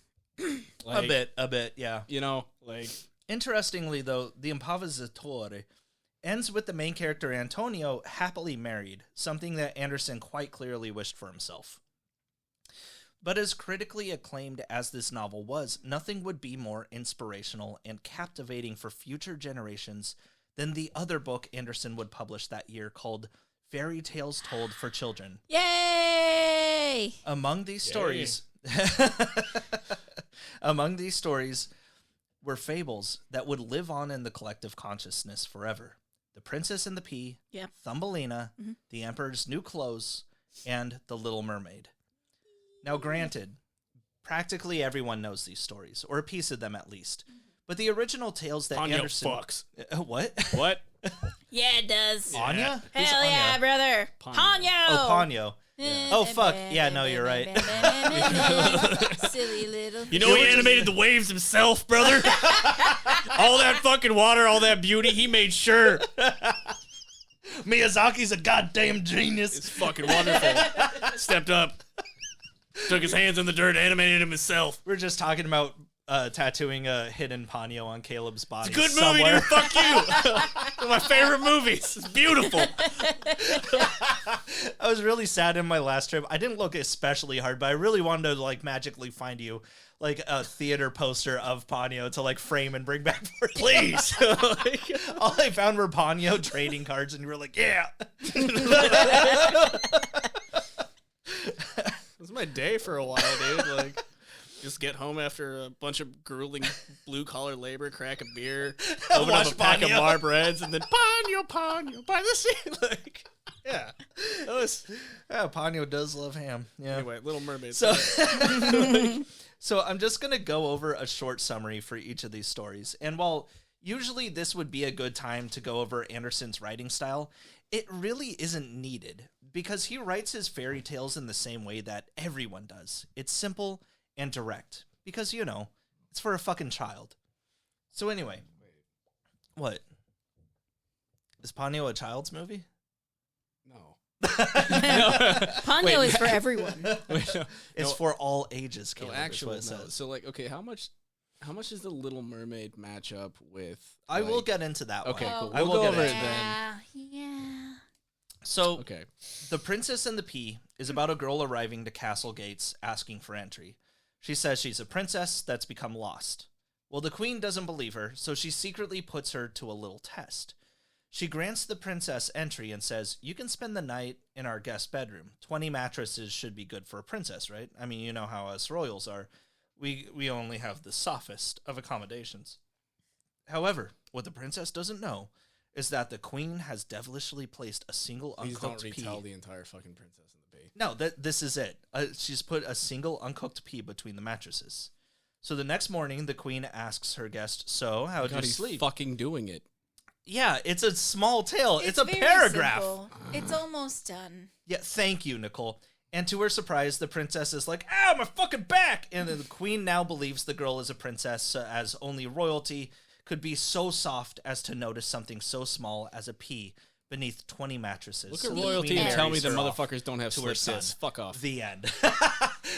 Like, A bit, yeah. You know, like. Interestingly, though, The Improvisatore ends with the main character, Antonio, happily married, something that Andersen quite clearly wished for himself. But as critically acclaimed as this novel was, nothing would be more inspirational and captivating for future generations than the other book Andersen would publish that year called Fairy Tales Told for Children. Yay! Among these stories were fables that would live on in the collective consciousness forever. The Princess and the Pea, Yep. Thumbelina, The Emperor's New Clothes, and The Little Mermaid. Now, granted, practically everyone knows these stories, or a piece of them at least. But the original tales that Anya Andersen... fucks. What? What? Yeah, it does. Anya? Who's Hell yeah, Anya? brother. Ponyo. Ponyo. Oh, Ponyo. Oh, fuck. Yeah, no, you're right. Silly little. You know he animated the waves himself, brother. All that fucking water, all that beauty, he made sure. Miyazaki's a goddamn genius. It's fucking wonderful. Stepped up, took his hands in the dirt, animated him himself. We're just talking about tattooing a hidden Ponyo on Caleb's body. Good somewhere. movie, dude. Fuck you. One of my favorite movies. It's beautiful. I was really sad in my last trip. I didn't look especially hard, but I really wanted to like magically find you like a theater poster of Ponyo to like frame and bring back for you. Please. All I found were Ponyo trading cards, and you were like, yeah. It was my day for a while, dude. Like, just get home after a bunch of grueling blue-collar labor, crack a beer, open up Watch a pack of Ponyo. Marbreds, and then Ponyo, by the sea. Like, yeah. That was... Yeah, Ponyo does love ham. Yeah. Anyway, Little Mermaid. So, so I'm just going to go over a short summary for each of these stories. And while usually this would be a good time to go over Andersen's writing style, it really isn't needed because he writes his fairy tales in the same way that everyone does. It's simple and direct because, you know, it's for a fucking child. So anyway, what? Is Ponyo a child's movie? No. Ponyo is for everyone. Wait, no. It's for all ages, No, Caleb, is what actually, it no. says. So, like, okay, how much does the Little Mermaid match up with? I will like- get into that Okay, one. cool. I We'll will go get over into it that. then. Yeah. So, Okay. The Princess and the Pea is about a girl arriving to castle gates asking for entry. She says she's a princess that's become lost. Well, the queen doesn't believe her, so she secretly puts her to a little test. She grants the princess entry and says, "You can spend the night in our guest bedroom. 20 mattresses should be good for a princess, right? I mean, you know how us royals are. We only have the softest of accommodations." However, what the princess doesn't know is that the queen has devilishly placed a single Please don't uncooked pea. retell the entire fucking Princess and the Pea. No, this is it. She's put a single uncooked pea between the mattresses. So the next morning, the queen asks her guest, "So, how'd you God, he's sleep?" fucking doing it. Yeah, it's a small tale. It's a very paragraph. simple. It's almost done. Yeah, thank you, Nicole. And to her surprise, the princess is like, "Ow, my fucking back!" And then the queen now believes the girl is a princess, as only royalty could be so soft as to notice something so small as a pea beneath 20 mattresses. Look So at the royalty queen and tell me marries the her off motherfuckers don't have to her slip son. discs. Fuck off. The end.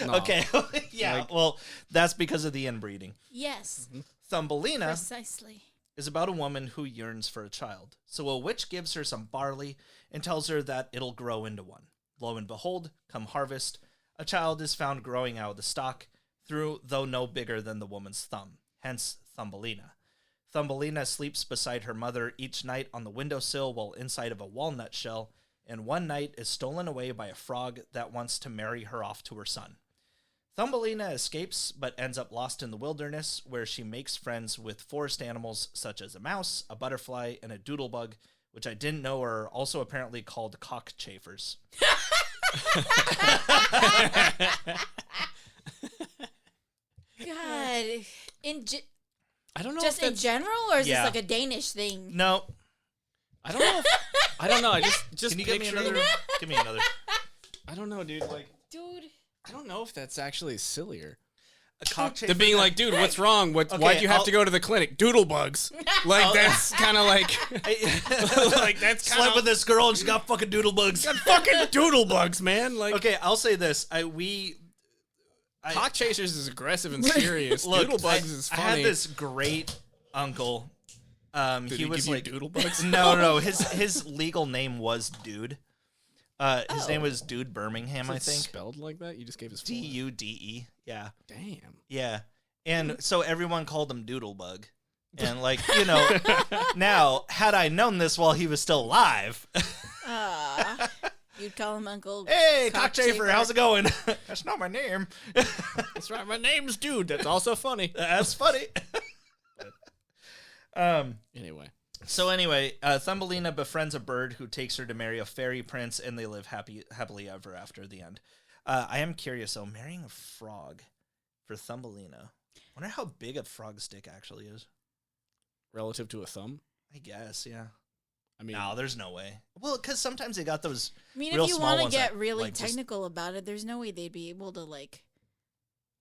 No. Okay, yeah, Like- well, that's because of the inbreeding. Yes. Thumbelina Precisely. is about a woman who yearns for a child. So a witch gives her some barley and tells her that it'll grow into one. Lo and behold, come harvest, a child is found growing out of the stalk, though no bigger than the woman's thumb, hence Thumbelina. Thumbelina sleeps beside her mother each night on the windowsill while inside of a walnut shell, and one night is stolen away by a frog that wants to marry her off to her son. Thumbelina escapes, but ends up lost in the wilderness, where she makes friends with forest animals such as a mouse, a butterfly, and a doodlebug, which I didn't know are also apparently called cockchafers. God, I don't know. just if in general, or is Yeah. this like a Danish thing? No. I don't know. I don't know. I just Can you give me picture. another? Give me another. I don't know, dude. Like, Dude. I don't know if that's actually sillier. A cockchafer. Than being like, dude, what's wrong? Okay, Why'd you have I'll- to go to the clinic? Doodlebugs. Like, that's kind of like, like that's kind Slept of with this girl and she got fucking doodlebugs. fucking doodlebugs, man. Like, Okay, I'll say this. Cockchasers is aggressive and serious. Look, Doodlebugs is I funny. had this great uncle. Did He was give like you doodlebugs. no. His legal name was Dude. His name was Dude Birmingham, I Is it think. spelled like that. You just gave his full name. Dude. Yeah, Damn. yeah. And so everyone called him Doodlebug. And like, now had I known this while he was still alive, You'd call him Uncle. hey, cockchafer, Cockchafer. how's it going? That's not my name. That's right. My name's Dude. That's also funny. That's funny. Anyway. So anyway, Thumbelina befriends a bird who takes her to marry a fairy prince, and they live happily ever after at the end. I am curious, though, marrying a frog for Thumbelina. I wonder how big a frog's dick actually is. Relative to a thumb? I guess, yeah. I mean, No, there's no way. Well, because sometimes they got those. I mean, real if you small want to ones get that, really like, just- technical about it, there's no way they'd be able to like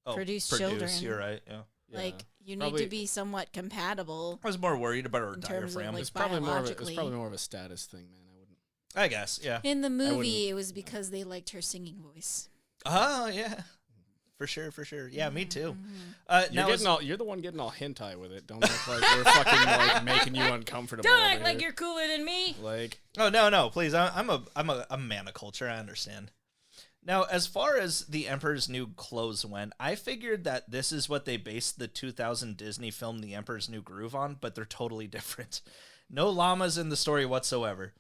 Oh, Produce children. You're right. Yeah. yeah. like you need Probably- to be somewhat compatible. I was more worried about her In terms of, diaphragm. like, it's probably more of a, it's biologically. probably more of a status thing, man. I wouldn't. I guess, yeah. In the movie, wouldn't- it was because they liked her singing voice. Oh, yeah. For sure. Yeah, me too. Mm-hmm. You're Now getting all. You're the one getting all hentai with it. Don't act like we're fucking like making you uncomfortable. Don't over act like here. you're cooler than me. Like. Oh no, please. I'm a man of culture. I understand. Now, as far as the Emperor's New Clothes went, I figured that this is what they based the 2000 Disney film The Emperor's New Groove on, but they're totally different. No llamas in the story whatsoever.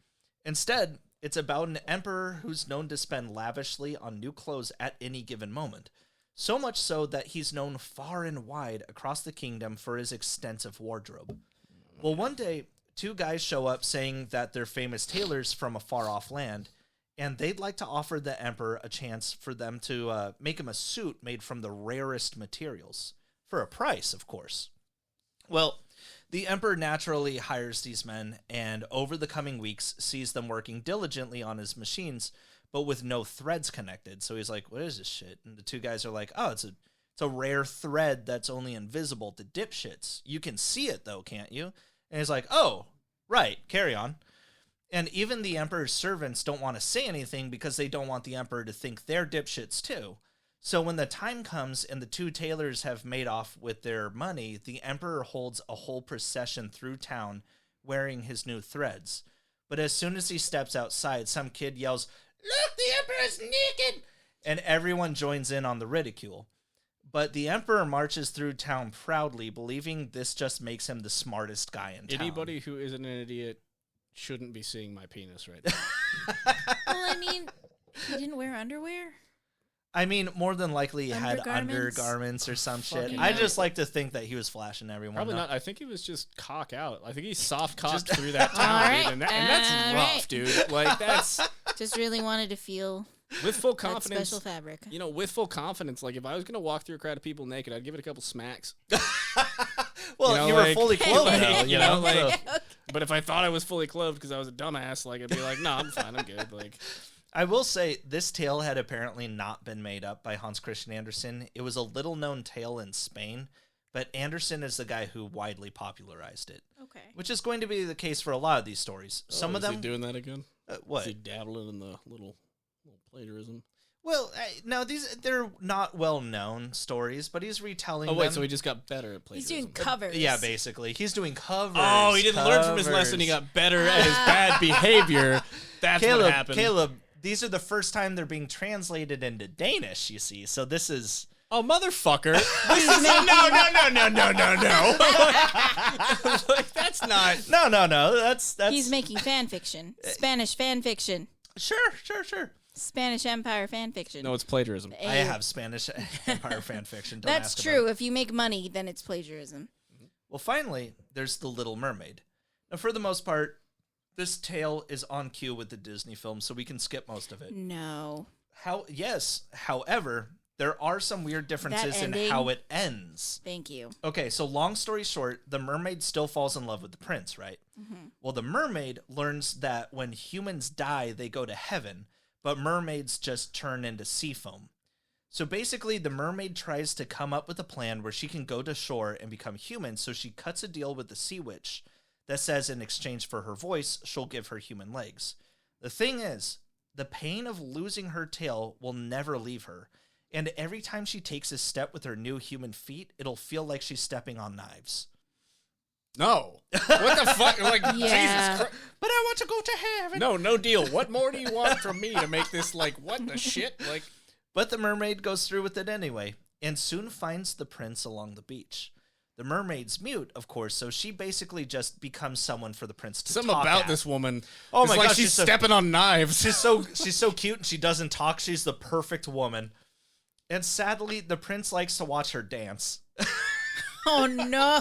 Instead, it's about an emperor who's known to spend lavishly on new clothes at any given moment. So much so that he's known far and wide across the kingdom for his extensive wardrobe. Well, one day, two guys show up saying that they're famous tailors from a far-off land, and they'd like to offer the emperor a chance for them to make him a suit made from the rarest materials. For a price, of course. Well, the emperor naturally hires these men, and over the coming weeks sees them working diligently on his machines, but with no threads connected. So he's like, what is this shit? And the two guys are like, oh, it's a rare thread that's only invisible to dipshits. You can see it, though, can't you? And he's like, oh, right, carry on. And even the emperor's servants don't want to say anything because they don't want the emperor to think they're dipshits, too. So when the time comes and the two tailors have made off with their money, the emperor holds a whole procession through town wearing his new threads. But as soon as he steps outside, some kid yells, "Look, the emperor's naked!" And everyone joins in on the ridicule. But the emperor marches through town proudly, believing this just makes him the smartest guy in town. Anybody who isn't an idiot shouldn't be seeing my penis right now. Well, I mean, he didn't wear underwear. I mean, more than likely he had Undergarments? undergarments or some shit. Fucking I right. just like to think that he was flashing everyone. Probably though. not. I think he was just cock out. I think he soft cocked through that town, Alright, dude, and that's rough, alright. dude. Like that's Just really wanted to feel with full that confidence. special fabric. You know, with full confidence. Like if I was gonna walk through a crowd of people naked, I'd give it a couple smacks. Well, You know, you were like- fully clothed, like, though, you know, like- so- But if I thought I was fully clothed because I was a dumbass, like I'd be like, no, I'm fine, I'm good. Like I will say this tale had apparently not been made up by Hans Christian Andersen. It was a little-known tale in Spain, but Andersen is the guy who widely popularized it, Okay. which is going to be the case for a lot of these stories. Some of is he them, doing that again? what? Is he dabbling in the little plagiarism? Well, no, they're not well-known stories, but he's retelling. Oh wait, them. so he just got better at He's plagiarism. doing covers. Yeah, basically, he's doing covers. Oh, he didn't learn from his lesson. He got better at his bad behavior. That's what happened. Caleb, these are the first time they're being translated into Danish. You see, so this is. Oh, motherfucker. This is no. Like, that's not. No. That's. He's making fan fiction. Spanish fan fiction. Sure. Spanish Empire fan fiction. No, it's plagiarism. The A- I have Spanish Empire fan fiction. Don't That's ask true. About it. If you make money, then it's plagiarism. Well, finally, there's The Little Mermaid. Now, for the most part, this tale is on cue with the Disney film, so we can skip most of it. No. However, there are some weird differences in ending? how it ends. Thank you. Okay, so long story short, the mermaid still falls in love with the prince, right? Mm-hmm. Well, the mermaid learns that when humans die, they go to heaven, but mermaids just turn into sea foam. So basically, the mermaid tries to come up with a plan where she can go to shore and become human, so she cuts a deal with the sea witch that says in exchange for her voice, she'll give her human legs. The thing is, the pain of losing her tail will never leave her, and every time she takes a step with her new human feet, it'll feel like she's stepping on knives. No. What the fuck? Like, Yeah. Jesus Christ. But I want to go to heaven. No deal. What more do you want from me to make this, like, what the shit? Like, But the mermaid goes through with it anyway, and soon finds the prince along the beach. The mermaid's mute, of course, so she basically just becomes someone for the prince to something talk about at. this woman. Oh It's my like gosh, she's stepping on knives. She's so cute, and she doesn't talk. She's the perfect woman. And sadly, the prince likes to watch her dance. Oh, no.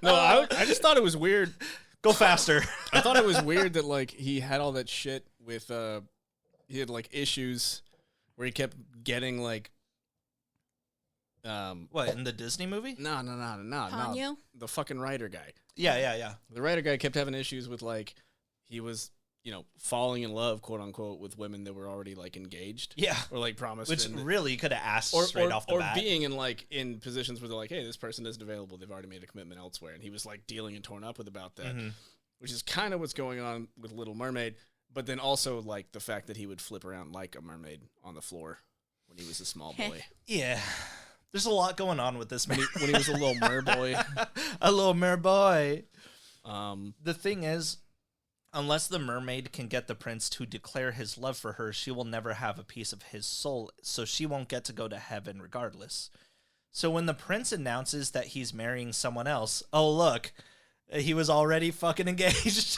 No, I just thought it was weird. Go faster. I thought it was weird that, like, he had all that shit with, he had, like, issues where he kept getting, like, What, in the Disney movie? no. Ponyo? The fucking writer guy. Yeah. The writer guy kept having issues with, like, he was, falling in love, quote unquote, with women that were already, like, engaged. Yeah. Or, like, promised. Which and- really you could have asked or, straight or, off the or bat. being in, like, in positions where they're like, hey, this person isn't available. They've already made a commitment elsewhere. And he was, like, dealing and torn up with about that, Mhm. which is kind of what's going on with Little Mermaid. But then also, like, the fact that he would flip around like a mermaid on the floor when he was a small boy. Yeah. There's a lot going on with this man. when he was a little mer boy. A little mer boy. Um, The thing is, unless the mermaid can get the prince to declare his love for her, she will never have a piece of his soul, so she won't get to go to heaven regardless. So when the prince announces that he's marrying someone else, oh look, he was already fucking engaged.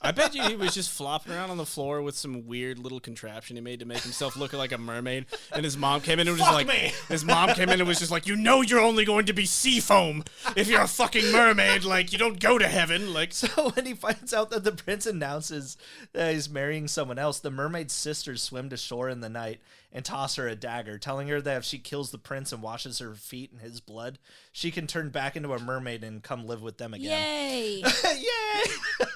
I bet you he was just flopping around on the floor with some weird little contraption he made to make himself look like a mermaid. And his mom came in and was just Fuck like, me. his mom came in and was just like, you're only going to be sea foam if you're a fucking mermaid. Like, you don't go to heaven. Like, So when he finds out that the prince announces that he's marrying someone else, the mermaid's sisters swim to shore in the night and toss her a dagger, telling her that if she kills the prince and washes her feet in his blood, she can turn back into a mermaid and come live with them again. Yay. Yay!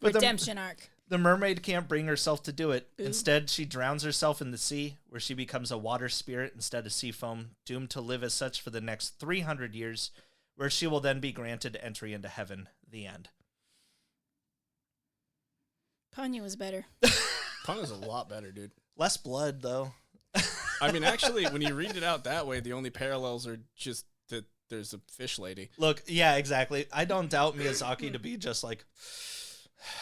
But Redemption arc. the mermaid can't bring herself to do it. Boo. Instead, she drowns herself in the sea, where she becomes a water spirit instead of sea foam, doomed to live as such for the next 300 years, where she will then be granted entry into heaven. The end. Ponyo was better. Pun is a lot better, dude. Less blood, though. I mean, actually, when you read it out that way, the only parallels are just that there's a fish lady. Look, yeah, exactly. I don't doubt Miyazaki to be just like,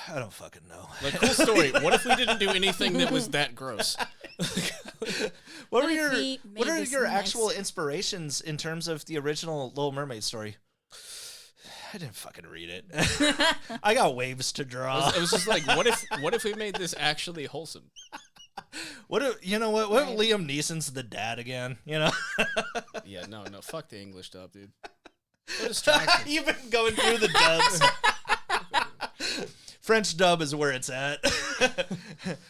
I don't fucking know. Like, cool story. What if we didn't do anything that was that gross? What What are if your he what made are this your nice? actual inspirations in terms of the original Little Mermaid story? I didn't fucking read it. I got waves to draw. It was just like, what if we made this actually wholesome? What if, you know what? What if Right. Liam Neeson's the dad again? You know, Yeah, no, fuck the English dub, dude. So distracting. you've been going through the dubs. French dub is where it's at.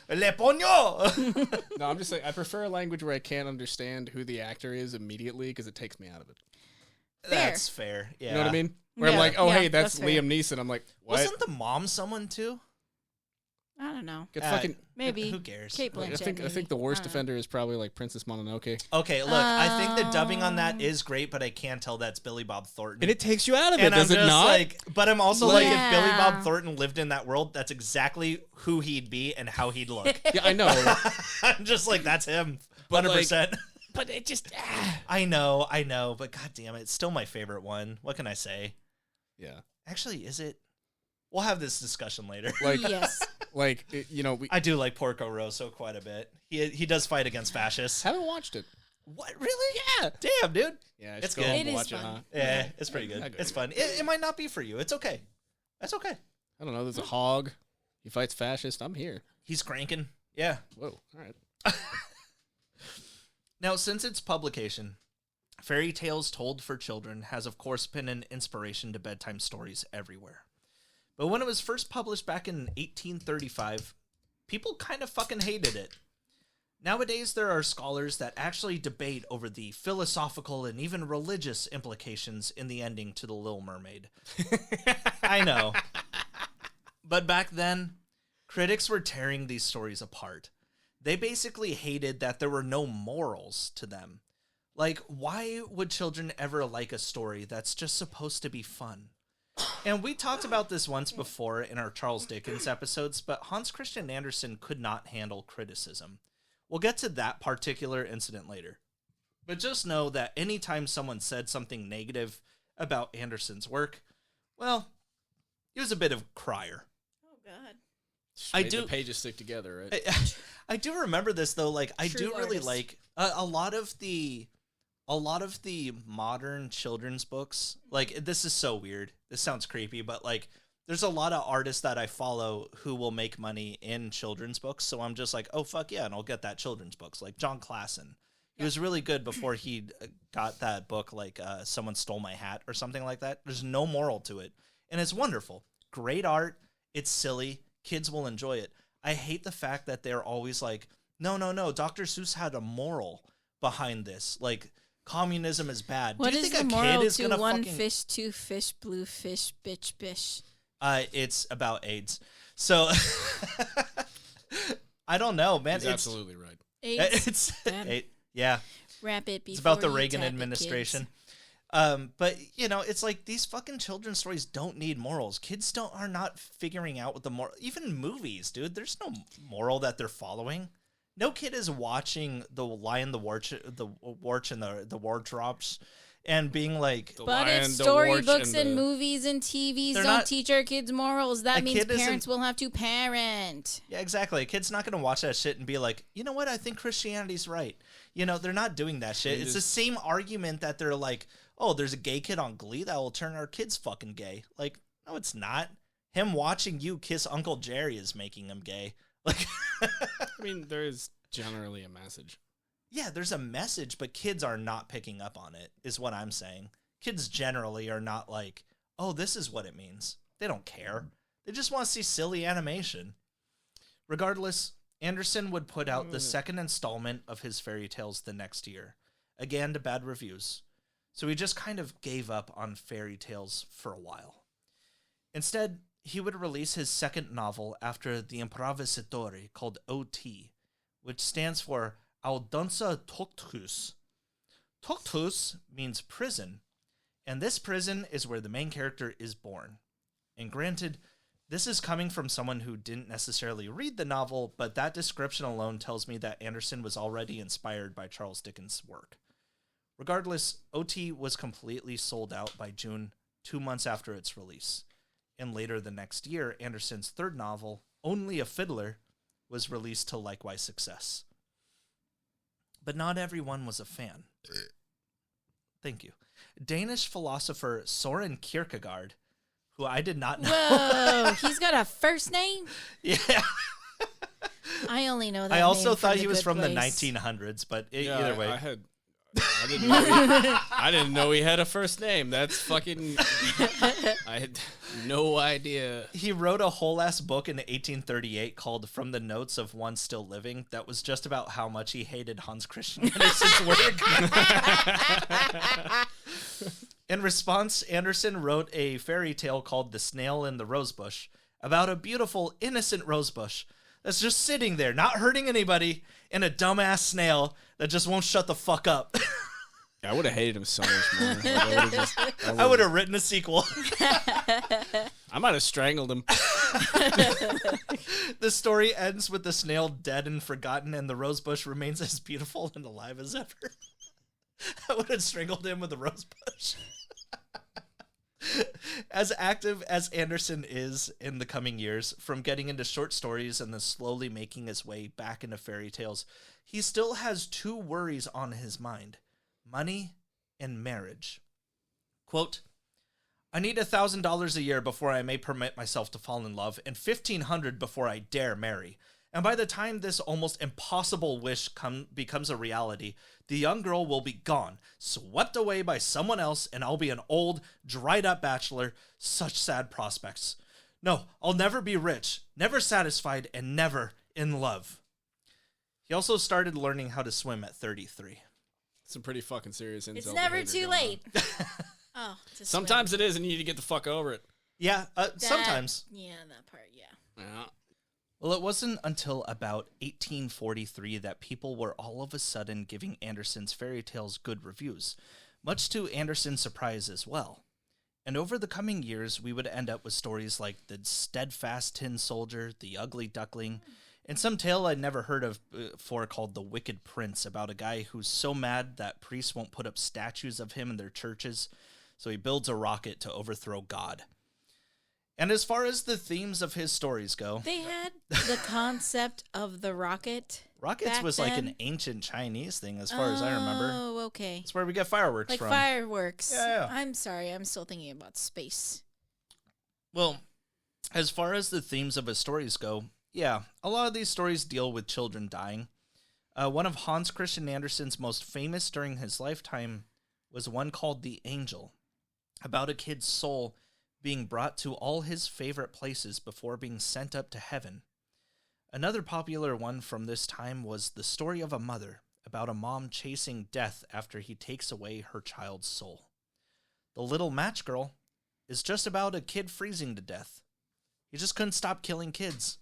Le pognon. No, I'm just saying, I prefer a language where I can't understand who the actor is immediately because it takes me out of it. That's fair. Yeah. You know what I mean? Where I'm Yeah, like, oh, yeah, hey, that's that's fair. Liam Neeson. I'm like, what? Wasn't the mom someone too? I don't know. Get Uh, fucking. Maybe. Who cares? Kate Like, Blanchett. I think maybe. the worst I don't know. offender is probably like Princess Mononoke. Okay, look, I think the dubbing on that is great, but I can't tell that's Billy Bob Thornton. And it takes you out of it, And I'm does it just not? like, but I'm also like, if Billy Yeah. Bob Thornton lived in that world, that's exactly who he'd be and how he'd look. Yeah, I know. I'm just like, that's him, But, 100%. But it just. I know, but god damn it, it's still my favorite one. What can I say? Yeah. Actually, is it? We'll have this discussion later. Like, Yes. like we I do like Porco Rosso quite a bit. He does fight against fascists. haven't watched it. What, really? Yeah. Damn, dude. Yeah, I It's should go good. home It and is watch fun. it, huh? Yeah, it's pretty good. I go It's to it. fun. It might not be for you. It's okay. That's okay. I don't know. There's a hog. He fights fascists. I'm here. He's cranking. Yeah. Whoa. All right. Now, since its publication, fairy tales told for children has, of course, been an inspiration to bedtime stories everywhere. But when it was first published back in 1835, people kind of fucking hated it. Nowadays, there are scholars that actually debate over the philosophical and even religious implications in the ending to The Little Mermaid. I know. But back then, critics were tearing these stories apart. They basically hated that there were no morals to them. Like, why would children ever like a story that's just supposed to be fun? And we talked about this once before in our Charles Dickens episodes, but Hans Christian Andersen could not handle criticism. We'll get to that particular incident later. But just know that anytime someone said something negative about Andersen's work, well, he was a bit of a crier. Oh, God. Made the pages stick together, right? I do remember this, though. Like, I True do really artist. like a lot of the modern children's books. Like, this is so weird. This sounds creepy, but like, there's a lot of artists that I follow who will make money in children's books. So I'm just like, oh, fuck yeah. And I'll get that children's books. Like John Klassen. He was really good before he got that book, like Someone Stole My Hat or something like that. There's no moral to it. And it's wonderful. Great art. It's silly. Kids will enjoy it. I hate the fact that they're always like, no. Dr. Seuss had a moral behind this. Like, communism is bad. What Do you is think the a kid moral is to gonna one fucking... fish, two fish, blue fish, bitch, bish? It's about AIDS. So I don't know, man. He's absolutely right. AIDS. Yeah. Wrap it before It's about the you Reagan tap it, administration. kids. But you know, it's like these fucking children's stories don't need morals. Kids are not figuring out what the moral. Even movies, dude. There's no moral that they're following. No kid is watching The Lion, the Warch, and the Wardrops, and being like, But if storybooks and movies and TVs don't teach our kids morals, that means parents will have to parent. Yeah, exactly. A kid's not going to watch that shit and be like, you know what? I think Christianity's right. You know, they're not doing that shit. It's the same argument that they're like, oh, there's a gay kid on Glee that will turn our kids fucking gay. Like, no, it's not. Him watching you kiss Uncle Jerry is making him gay. Like, I mean, there is generally a message. Yeah, there's a message, but kids are not picking up on it, is what I'm saying. Kids generally are not like, oh, this is what it means. They don't care. They just want to see silly animation. Regardless, Andersen would put out the second installment of his fairy tales the next year, again to bad reviews. So he just kind of gave up on fairy tales for a while. Instead, he would release his second novel after the Improvisatore called O.T., which stands for Audanza Toctus. Toctus means prison, and this prison is where the main character is born. And granted, this is coming from someone who didn't necessarily read the novel, but that description alone tells me that Andersen was already inspired by Charles Dickens' work. Regardless, O.T. was completely sold out by June, 2 months after its release. And later the next year, Andersen's third novel, Only a Fiddler, was released to likewise success. But not everyone was a fan. Thank you. Danish philosopher Soren Kierkegaard, who I did not know. Whoa, he's got a first name? Yeah. I only know that I also name thought from he The was Good from Place. the 1900s, but Yeah, either way. I didn't know he had a first name. That's fucking... I had no idea. He wrote a whole ass book in 1838 called From the Notes of One Still Living that was just about how much he hated Hans Christian Andersen's work. In response, Andersen wrote a fairy tale called The Snail in the Rosebush about a beautiful, innocent rosebush that's just sitting there, not hurting anybody, and a dumbass snail that just won't shut the fuck up. Yeah, I would have hated him so much more. Like, I would have written a sequel. I might have strangled him. The story ends with the snail dead and forgotten, and the rosebush remains as beautiful and alive as ever. I would have strangled him with a rosebush. As active as Andersen is in the coming years, from getting into short stories and then slowly making his way back into fairy tales, he still has two worries on his mind: money and marriage. Quote, I need $1,000 a year before I may permit myself to fall in love, and $1,500 before I dare marry. And by the time this almost impossible wish becomes a reality, the young girl will be gone, swept away by someone else, and I'll be an old, dried-up bachelor. Such sad prospects. No, I'll never be rich, never satisfied, and never in love. He also started learning how to swim at 33. Some pretty fucking serious incel. It's never behavior too going late. on. Oh, to Sometimes swim. it is, and you need to get the fuck over it. Yeah, sometimes. Yeah, that part, yeah. Yeah. Well, it wasn't until about 1843 that people were all of a sudden giving Andersen's fairy tales good reviews, much to Andersen's surprise as well. And over the coming years, we would end up with stories like The Steadfast Tin Soldier, The Ugly Duckling, and some tale I'd never heard of before called The Wicked Prince, about a guy who's so mad that priests won't put up statues of him in their churches, so he builds a rocket to overthrow God. And as far as the themes of his stories go, They had the concept of the rocket. rockets back was like then? an ancient Chinese thing as far as I remember. Oh, okay. That's where we get fireworks Like from. fireworks. Yeah. I'm sorry, I'm still thinking about space. Well, as far as the themes of his stories go, yeah, a lot of these stories deal with children dying. One of Hans Christian Andersen's most famous during his lifetime was one called The Angel, about a kid's soul being brought to all his favorite places before being sent up to heaven. Another popular one from this time was The Story of a Mother, about a mom chasing death after he takes away her child's soul. The Little Match Girl is just about a kid freezing to death. He just couldn't stop killing kids.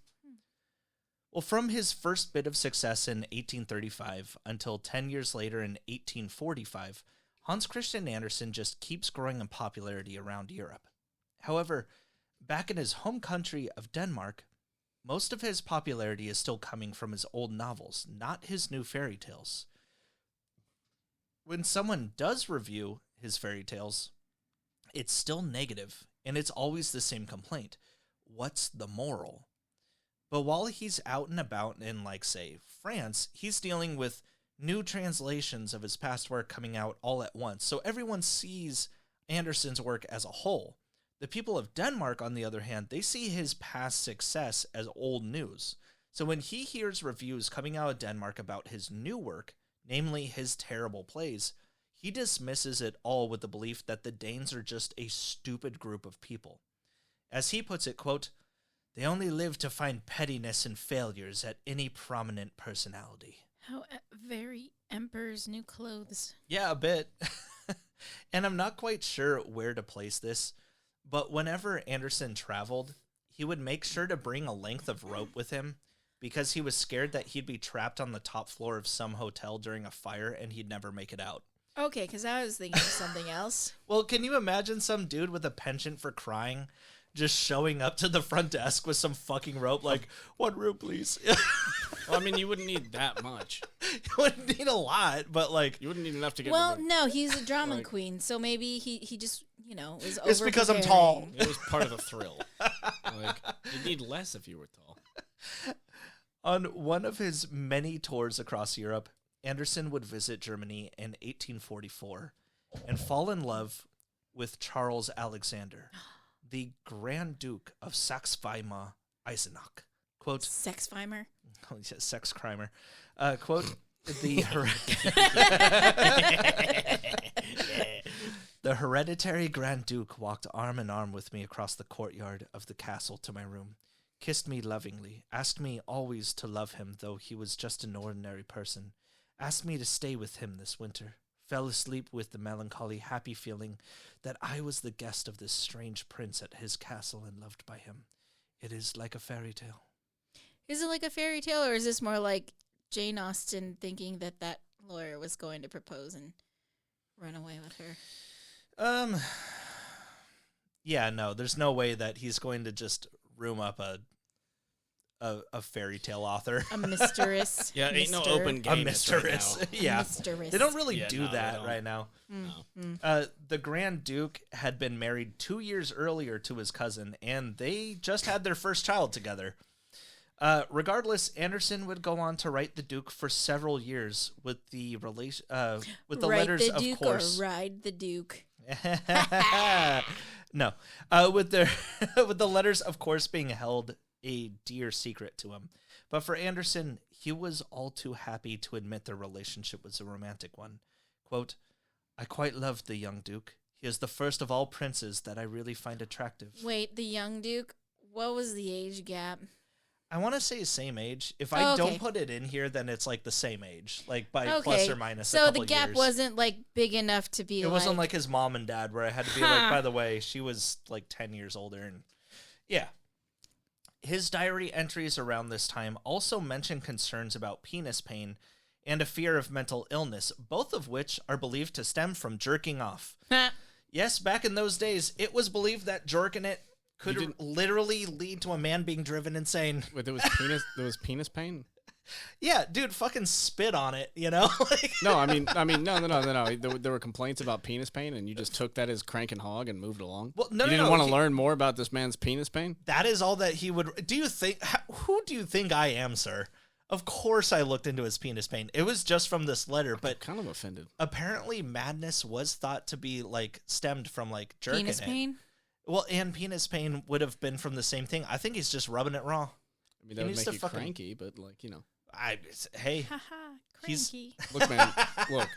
Well, from his first bit of success in 1835 until 10 years later in 1845, Hans Christian Andersen just keeps growing in popularity around Europe. However, back in his home country of Denmark, most of his popularity is still coming from his old novels, not his new fairy tales. When someone does review his fairy tales, it's still negative, and it's always the same complaint. What's the moral? But while he's out and about in, like, say, France, he's dealing with new translations of his past work coming out all at once, so everyone sees Andersen's work as a whole. The people of Denmark, on the other hand, they see his past success as old news. So when he hears reviews coming out of Denmark about his new work, namely his terrible plays, he dismisses it all with the belief that the Danes are just a stupid group of people. As he puts it, quote, "They only live to find pettiness and failures at any prominent personality." How very Emperor's New Clothes. Yeah, a bit. And I'm not quite sure where to place this, but whenever Andersen traveled, he would make sure to bring a length of rope with him because he was scared that he'd be trapped on the top floor of some hotel during a fire and he'd never make it out. Okay, because I was thinking of something else. Well, can you imagine some dude with a penchant for crying just showing up to the front desk with some fucking rope like, 1 room, please? Well, I mean, you wouldn't need that much. You wouldn't need a lot, but like... You wouldn't need enough to get. Well, to the, no, he's a drama Like- queen, so maybe he just, is over. It's because I'm tall. It was part of the thrill. Like, you'd need less if you were tall. On one of his many tours across Europe, Andersen would visit Germany in 1844 and fall in love with Charles Alexander, the Grand Duke of Saxe-Weimar-Eisenach. Quote, Sex-fimer. oh, yeah, sex crimer. Quote, the hereditary Grand Duke walked arm in arm with me across the courtyard of the castle to my room, kissed me lovingly, asked me always to love him though he was just an ordinary person, asked me to stay with him this winter, fell asleep with the melancholy, happy feeling that I was the guest of this strange prince at his castle and loved by him. It is like a fairy tale. Is it like a fairy tale, or is this more like Jane Austen thinking that lawyer was going to propose and run away with her? Yeah, no, there's no way that he's going to just room up a fairy tale author. A mistress. Yeah, ain't no mister. open A game. mistress. Right Yeah. Mistress. They don't really Yeah, do no, they that don't. right now. No. The Grand Duke had been married 2 years earlier to his cousin, and they just had their first child together. Regardless, Andersen would go on to write the Duke for several years with the relation, with the Write letters, the of Duke course. or ride the Duke. No, with the with the letters, of course, being held a dear secret to him. But for Andersen, he was all too happy to admit their relationship was a romantic one. Quote, I quite loved the young Duke. He is the first of all princes that I really find attractive. Wait, the young Duke? What was the age gap? I want to say same age. If I don't put it in here, then it's like the same age, like by plus or minus a couple So the gap years. wasn't like big enough to be. It wasn't like his mom and dad, where I had to be like, by the way, she was like 10 years older, and yeah. His diary entries around this time also mention concerns about penis pain and a fear of mental illness, both of which are believed to stem from jerking off. Yes, back in those days, it was believed that jerking it could literally lead to a man being driven insane. Wait, there was penis pain? Yeah, dude, fucking spit on it, you know? No, I mean, no. There were complaints about penis pain, and you just took that as crank and hog and moved along. Well, you didn't want to learn more about this man's penis pain? That is all that he would. Who do you think I am, sir? Of course I looked into his penis pain. It was just from this letter, but I'm kind of offended. Apparently madness was thought to be like stemmed from like jerking penis pain? Well, and penis pain would have been from the same thing. I think he's just rubbing it raw. I mean, that would make you cranky, but like, you know. Hey. Haha, cranky. Look, man, look.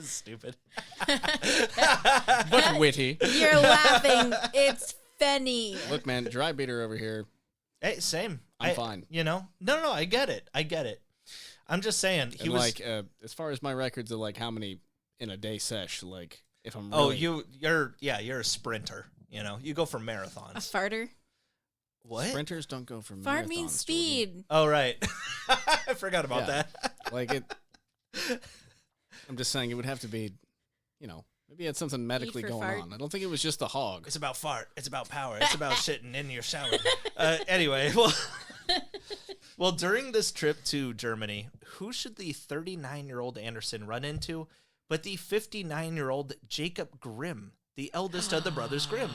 Stupid. But witty. You're laughing. It's funny. Look, man, dry beater over here. Hey, same. I'm fine. You know? No, I get it. I'm just saying. He was like, as far as my records of like how many in a day sesh, like if I'm really... you're a sprinter. You know, you go for marathons. A farter? What? Sprinters don't go for marathons. Fart means speed. Jordan. Oh, right. I forgot about that. Like it. I'm just saying it would have to be, you know, maybe it had something medically going on. I don't think it was just the hog. It's about fart. It's about power. It's about shitting in your shower. Anyway, well, during this trip to Germany, who should the 39-year-old Andersen run into but the 59-year-old Jacob Grimm, the eldest of the brothers Grimm,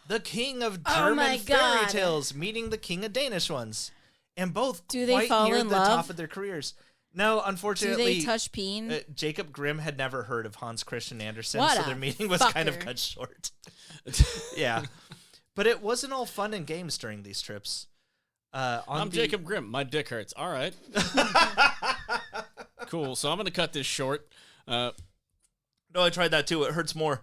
the king of German fairy tales, meeting the king of Danish ones, and both quite near the top of their careers. No, unfortunately, do they touch peen? Jacob Grimm had never heard of Hans Christian Andersen, what so their meeting was kind of cut short. Yeah, but it wasn't all fun and games during these trips. I'm Jacob Grimm. My dick hurts. All right. Cool. So I'm going to cut this short. No, I tried that too. It hurts more.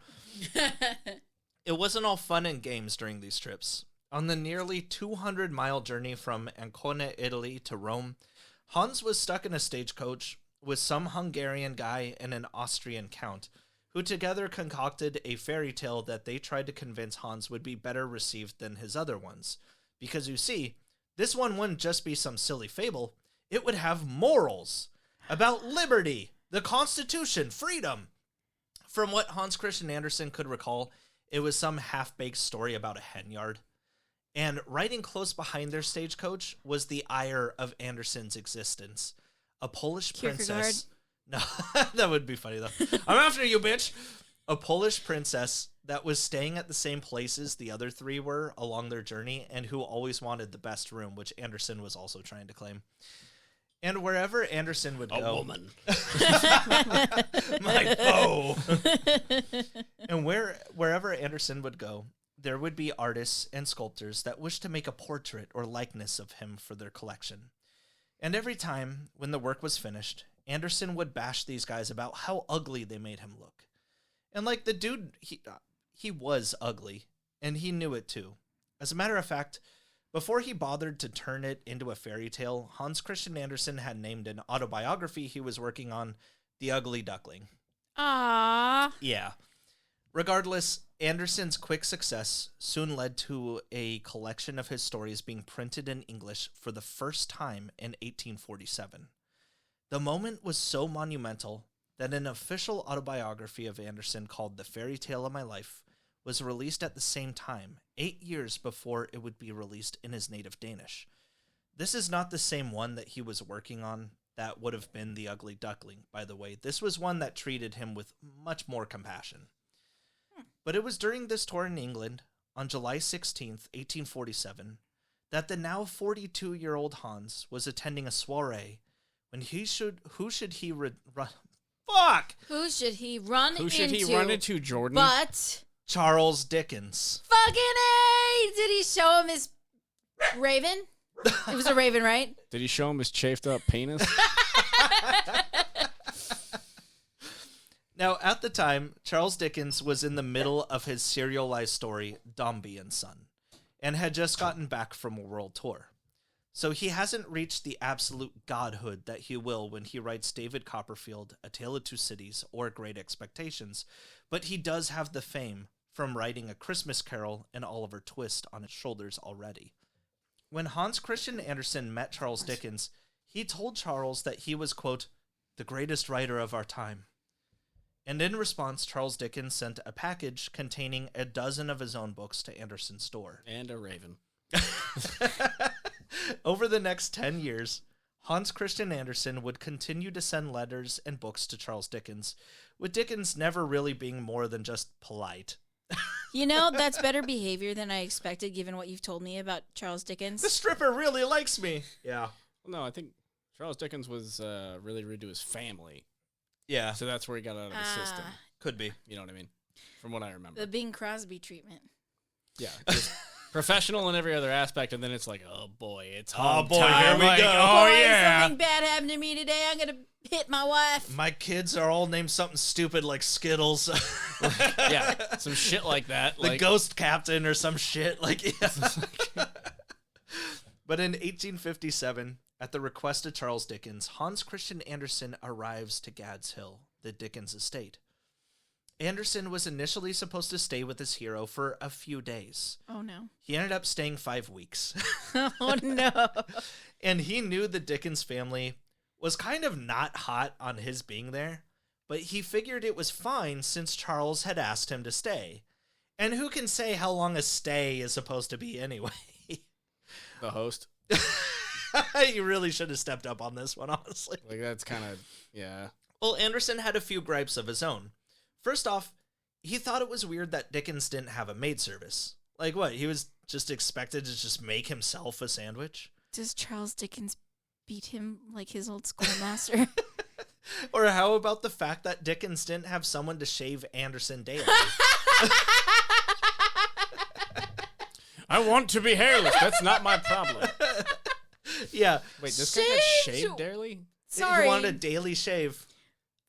It wasn't all fun and games during these trips. On the nearly 200-mile journey from Ancona, Italy to Rome, Hans was stuck in a stagecoach with some Hungarian guy and an Austrian count, who together concocted a fairy tale that they tried to convince Hans would be better received than his other ones. Because you see, this one wouldn't just be some silly fable, it would have morals about liberty, the Constitution, freedom. From what Hans Christian Andersen could recall, it was some half-baked story about a hen yard. And riding close behind their stagecoach was the ire of Andersen's existence. A Polish princess... No, that would be funny, though. I'm after you, bitch! A Polish princess that was staying at the same places the other three were along their journey and who always wanted the best room, which Andersen was also trying to claim. And wherever Andersen would go... A woman. My foe! And wherever Andersen would go, there would be artists and sculptors that wished to make a portrait or likeness of him for their collection. And every time, when the work was finished, Andersen would bash these guys about how ugly they made him look. And like the dude, he was ugly, and he knew it too. As a matter of fact, before he bothered to turn it into a fairy tale, Hans Christian Andersen had named an autobiography he was working on The Ugly Duckling. Aww. Yeah. Regardless, Andersen's quick success soon led to a collection of his stories being printed in English for the first time in 1847. The moment was so monumental that an official autobiography of Andersen called The Fairy Tale of My Life was released at the same time, 8 years before it would be released in his native Danish. This is not the same one that he was working on that would have been The Ugly Duckling, by the way. This was one that treated him with much more compassion. But it was during this tour in England, on July 16th, 1847, that the now 42-year-old Hans was attending a soiree when who should he run into, Jordan? But Charles Dickens. Fucking A! Did he show him his raven? It was a raven, right? Did he show him his chafed up penis? Now, at the time, Charles Dickens was in the middle of his serialized story, Dombey and Son, and had just gotten back from a world tour. So he hasn't reached the absolute godhood that he will when he writes David Copperfield, A Tale of Two Cities, or Great Expectations, but he does have the fame from writing A Christmas Carol and Oliver Twist on his shoulders already. When Hans Christian Andersen met Charles Dickens, he told Charles that he was, quote, the greatest writer of our time. And in response, Charles Dickens sent a package containing a dozen of his own books to Andersen's store. And a raven. Over the next 10 years, Hans Christian Andersen would continue to send letters and books to Charles Dickens, with Dickens never really being more than just polite. You know, that's better behavior than I expected, given what you've told me about Charles Dickens. The stripper really likes me. Yeah. Well, no, I think Charles Dickens was really rude to his family. Yeah. So that's where he got out of the system. Could be. You know what I mean? From what I remember. The Bing Crosby treatment. Yeah. Just professional in every other aspect, and then it's like, oh boy, it's Oh, home boy, time. here we Like, go. Oh, Boy, yeah. something bad happened to me today. I'm going to hit my wife. My kids are all named something stupid like Skittles. Yeah. Some shit like that. The Like, ghost captain or some shit. Like, yeah. But in 1857, at the request of Charles Dickens, Hans Christian Andersen arrives to Gad's Hill, the Dickens estate. Andersen was initially supposed to stay with his hero for a few days. Oh, no. He ended up staying 5 weeks. Oh, no. And he knew the Dickens family was kind of not hot on his being there, but he figured it was fine since Charles had asked him to stay. And who can say how long a stay is supposed to be anyway? the host. You really should have stepped up on this one, honestly. Like, that's kind of, yeah. Well, Andersen had a few gripes of his own. First off, he thought it was weird that Dickens didn't have a maid service. Like what, he was just expected to just make himself a sandwich? Does Charles Dickens beat him like his old schoolmaster? Or how about the fact that Dickens didn't have someone to shave Andersen daily? I want to be hairless. That's not my problem. Yeah. Wait, this guy got Shaved? shaved daily? Sorry. He wanted a daily shave.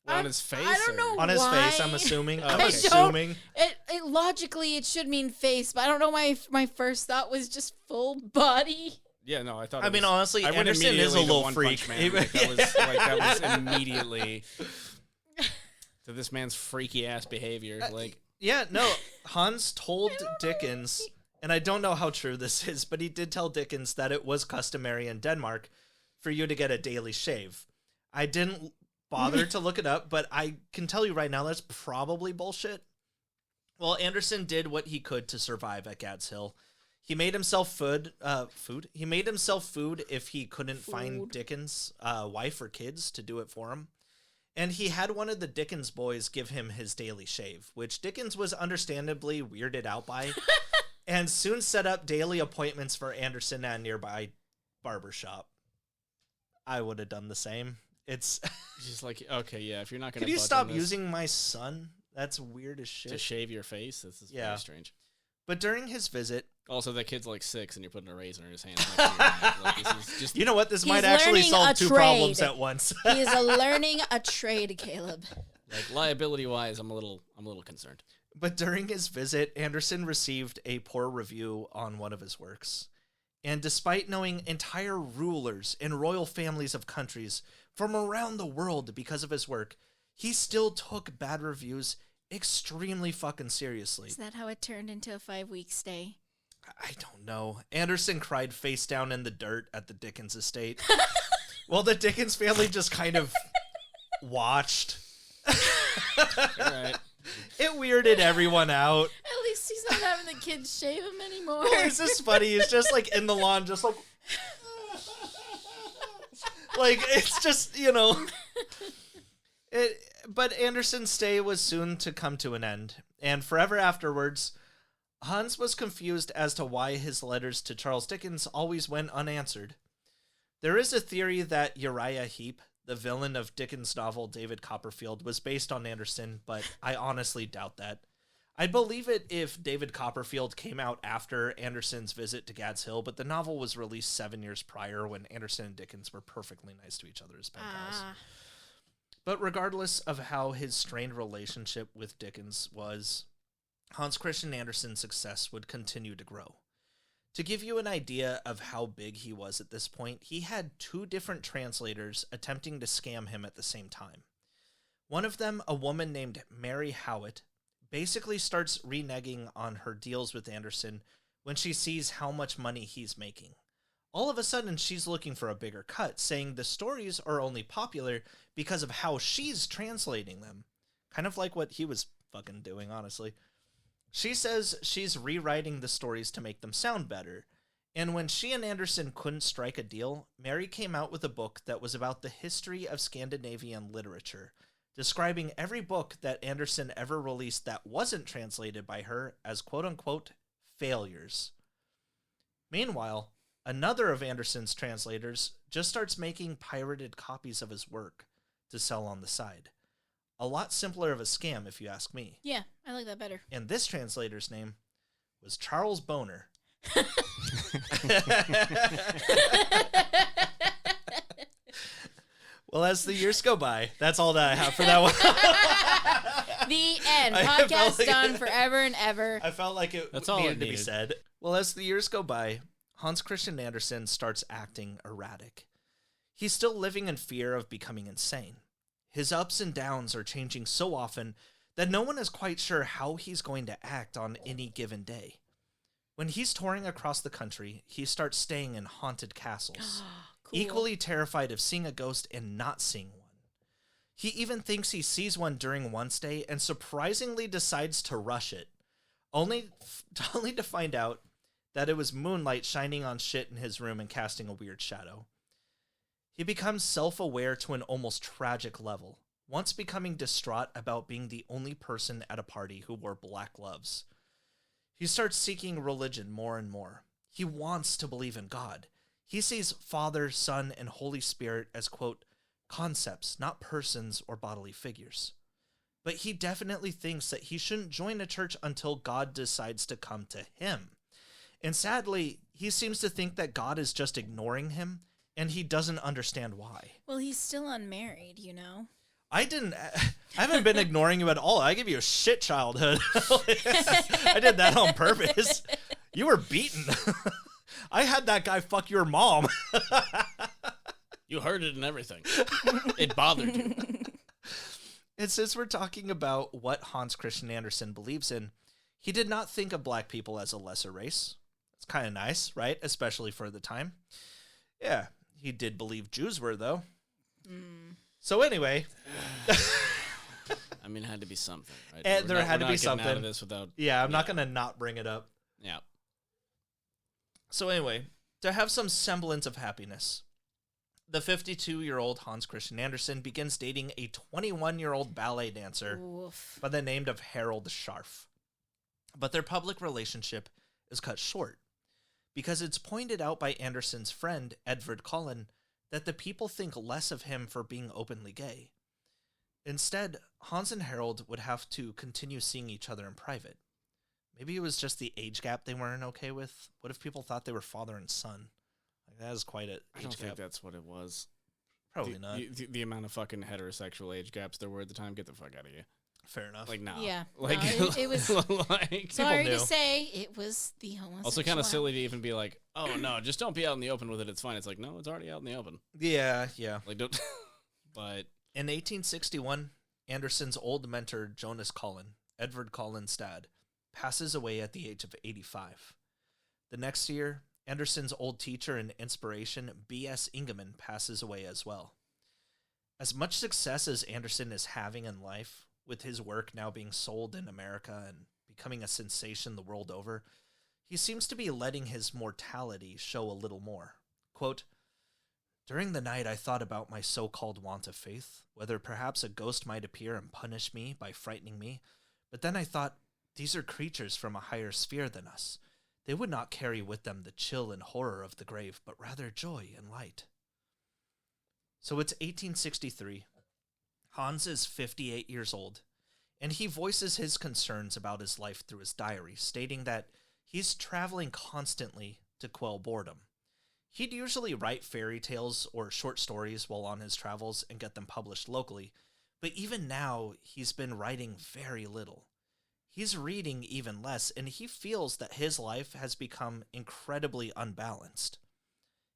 On his face? I don't know On his why. face, I'm assuming. I I'm don't- assuming. It logically it should mean face, but I don't know why my first thought was just full body. Yeah, no, I thought. I it mean, was, honestly, I went Andersen is a immediately to little One freak. Punch Man. That was immediately to this man's freaky ass behavior. Like, Yeah, no. Hans told Dickens, and I don't know how true this is, but he did tell Dickens that it was customary in Denmark for you to get a daily shave. I didn't bother to look it up, but I can tell you right now that's probably bullshit. Well, Andersen did what he could to survive at Gad's Hill. He made himself food. He made himself food if he couldn't find Dickens' wife or kids to do it for him. And he had one of the Dickens boys give him his daily shave, which Dickens was understandably weirded out by, and soon set up daily appointments for Andersen at a nearby barbershop. I would have done the same. It's just like, okay, yeah, if you're not gonna. Could you budge stop on this using my son? That's weird as to shit. shave your face? This is Yeah. very strange. But during his visit, Also, that kid's like 6, and you're putting a razor in his hand. Next to your neck. Like, this is just you know what? This He's might actually learning solve a two trade. problems at once. He is learning a trade, Caleb. like liability wise. I'm a little concerned. But during his visit, Andersen received a poor review on one of his works. And despite knowing entire rulers and royal families of countries from around the world because of his work, he still took bad reviews extremely fucking seriously. Is that how it turned into a 5-week stay? I don't know. Andersen cried face down in the dirt at the Dickens estate. Well, the Dickens family just kind of watched. All right. It weirded everyone out. At least he's not having the kids shave him anymore. It's just funny. He's just like in the lawn, just like it's just, you know. But Andersen's stay was soon to come to an end, and forever afterwards, Hans was confused as to why his letters to Charles Dickens always went unanswered. There is a theory that Uriah Heep, the villain of Dickens' novel David Copperfield, was based on Andersen, but I honestly doubt that. I'd believe it if David Copperfield came out after Andersen's visit to Gad's Hill, but the novel was released 7 years prior when Andersen and Dickens were perfectly nice to each other as pen pals. But regardless of how his strained relationship with Dickens was, Hans Christian Andersen's success would continue to grow. To give you an idea of how big he was at this point, he had 2 different translators attempting to scam him at the same time. One of them, a woman named Mary Howitt, basically starts reneging on her deals with Andersen when she sees how much money he's making. All of a sudden, she's looking for a bigger cut, saying the stories are only popular because of how she's translating them. Kind of like what he was fucking doing, honestly. She says she's rewriting the stories to make them sound better. And when she and Andersen couldn't strike a deal, Mary came out with a book that was about the history of Scandinavian literature, describing every book that Andersen ever released that wasn't translated by her as quote-unquote failures. Meanwhile, another of Andersen's translators just starts making pirated copies of his work to sell on the side. A lot simpler of a scam, if you ask me. Yeah, I like that better. And this translator's name was Charles Boner. Well, as the years go by, that's all that I have for that one. The end. I Podcast felt like- done forever and ever. I felt like That's all needed it to be needed. said. Well, as the years go by, Hans Christian Andersen starts acting erratic. He's still living in fear of becoming insane. His ups and downs are changing so often that no one is quite sure how he's going to act on any given day. When he's touring across the country, he starts staying in haunted castles, Cool. equally terrified of seeing a ghost and not seeing one. He even thinks he sees one during one stay and surprisingly decides to rush it, only to find out that it was moonlight shining on shit in his room and casting a weird shadow. He becomes self-aware to an almost tragic level, once becoming distraught about being the only person at a party who wore black gloves. He starts seeking religion more and more. He wants to believe in God. He sees Father, Son, and Holy Spirit as, quote, concepts, not persons or bodily figures. But he definitely thinks that he shouldn't join a church until God decides to come to him. And sadly, he seems to think that God is just ignoring him, and he doesn't understand why. Well, he's still unmarried, you know? I haven't been ignoring you at all. I gave you a shit childhood. I did that on purpose. You were beaten. I had that guy fuck your mom. You heard it and everything. It bothered you. And since we're talking about what Hans Christian Andersen believes in, he did not think of black people as a lesser race. It's kind of nice, right? Especially for the time. Yeah, he did believe Jews were, though. So anyway, I mean, it had to be something, right? And there had to be We're not getting out something. of this without. yeah, I'm not going to not bring it up. Yeah. So anyway, to have some semblance of happiness, the 52-year-old Hans Christian Andersen begins dating a 21-year-old ballet dancer Oof. by the name of Harold Scharf. But their public relationship is cut short because it's pointed out by Andersen's friend, Edvard Cullen, that the people think less of him for being openly gay. Instead, Hans and Harold would have to continue seeing each other in private. Maybe it was just the age gap they weren't okay with. What if people thought they were father and son? Like, that is quite an I don't age think gap. that's what it was. Probably not. The amount of fucking heterosexual age gaps there were at the time, get the fuck out of here. Fair enough. Like, nah. Yeah. Like, No, it was- like, Sorry knew. to say, it was the homosexual. also kind of silly to even be like, oh, no, just don't be out in the open with it. It's fine. It's like, no, it's already out in the open. Yeah. Like, don't. But In 1861, Andersen's old mentor, Jonas Cullen, Edvard Cullen's dad, passes away at the age of 85. The next year, Andersen's old teacher and inspiration, B.S. Ingemann, passes away as well. As much success as Andersen is having in life, with his work now being sold in America and becoming a sensation the world over, he seems to be letting his mortality show a little more. Quote, during the night I thought about my so-called want of faith, whether perhaps a ghost might appear and punish me by frightening me, but then I thought, these are creatures from a higher sphere than us. They would not carry with them the chill and horror of the grave, but rather joy and light. So it's 1863. Hans is 58 years old, and he voices his concerns about his life through his diary, stating that he's traveling constantly to quell boredom. He'd usually write fairy tales or short stories while on his travels and get them published locally, but even now, he's been writing very little. He's reading even less, and he feels that his life has become incredibly unbalanced.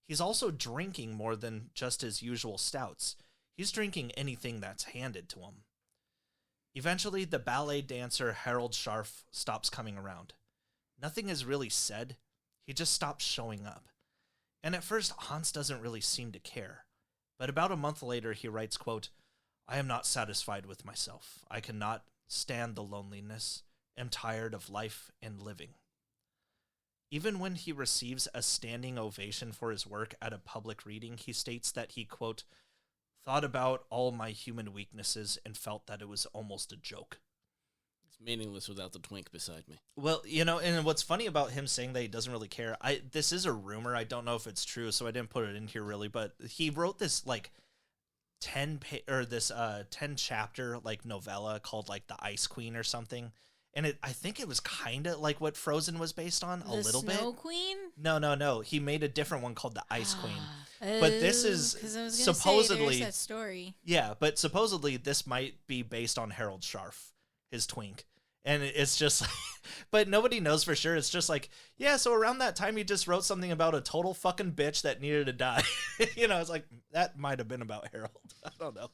He's also drinking more than just his usual stouts. He's drinking anything that's handed to him. Eventually, the ballet dancer Harold Scharf stops coming around. Nothing is really said. He just stops showing up. And at first, Hans doesn't really seem to care. But about a month later, he writes, quote, "I am not satisfied with myself. I cannot stand the loneliness. Am tired of life and living." Even when he receives a standing ovation for his work at a public reading, he states that he, quote, "thought about all my human weaknesses and felt that it was almost a joke." It's meaningless without the twink beside me. Well, and what's funny about him saying that he doesn't really care, this is a rumor. I don't know if it's true, so I didn't put it in here really, but he wrote this like 10 chapter like novella called like The Ice Queen or something. And I think it was kind of like what Frozen was based on a little bit. The Snow Queen? No. He made a different one called The Ice Queen. But this is 'cause I was gonna supposedly say, there's that story. Yeah, but supposedly this might be based on Harold Scharf, his twink. And it's just like, but nobody knows for sure. It's just like, yeah, so around that time he just wrote something about a total fucking bitch that needed to die. It's like, that might have been about Harold. I don't know.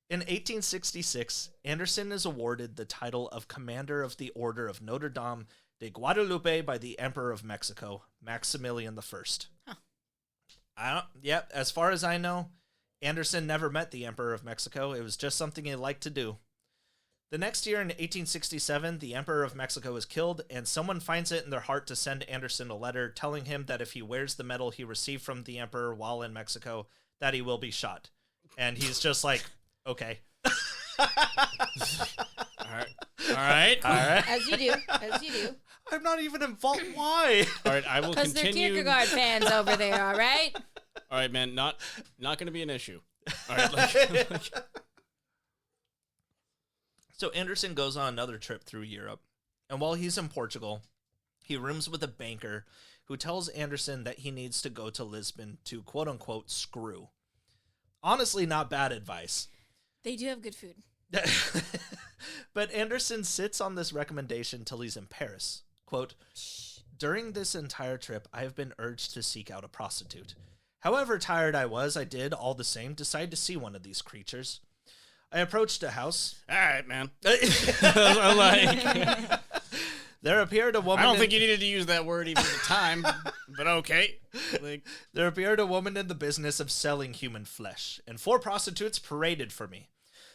In 1866, Andersen is awarded the title of Commander of the Order of Notre Dame de Guadalupe by the Emperor of Mexico, Maximilian I. As far as I know, Andersen never met the Emperor of Mexico. It was just something he liked to do. The next year in 1867, the Emperor of Mexico is killed, and someone finds it in their heart to send Andersen a letter telling him that if he wears the medal he received from the Emperor while in Mexico, that he will be shot. And he's just like, okay. All right. As you do. I'm not even involved. Why? All right, I will Because continue. they're Kierkegaard fans over there, all right? All right, man, not going to be an issue. All right, So Andersen goes on another trip through Europe, and while he's in Portugal, he rooms with a banker who tells Andersen that he needs to go to Lisbon to quote-unquote screw. Honestly, not bad advice. They do have good food. But Andersen sits on this recommendation till he's in Paris. Quote, "During this entire trip, I have been urged to seek out a prostitute. However tired I was, I did, all the same, decide to see one of these creatures. I approached a house. all right, man. There appeared a woman. I don't think you needed to use that word even at the time, but okay. There appeared a woman in the business of selling human flesh, and 4 prostitutes paraded for me.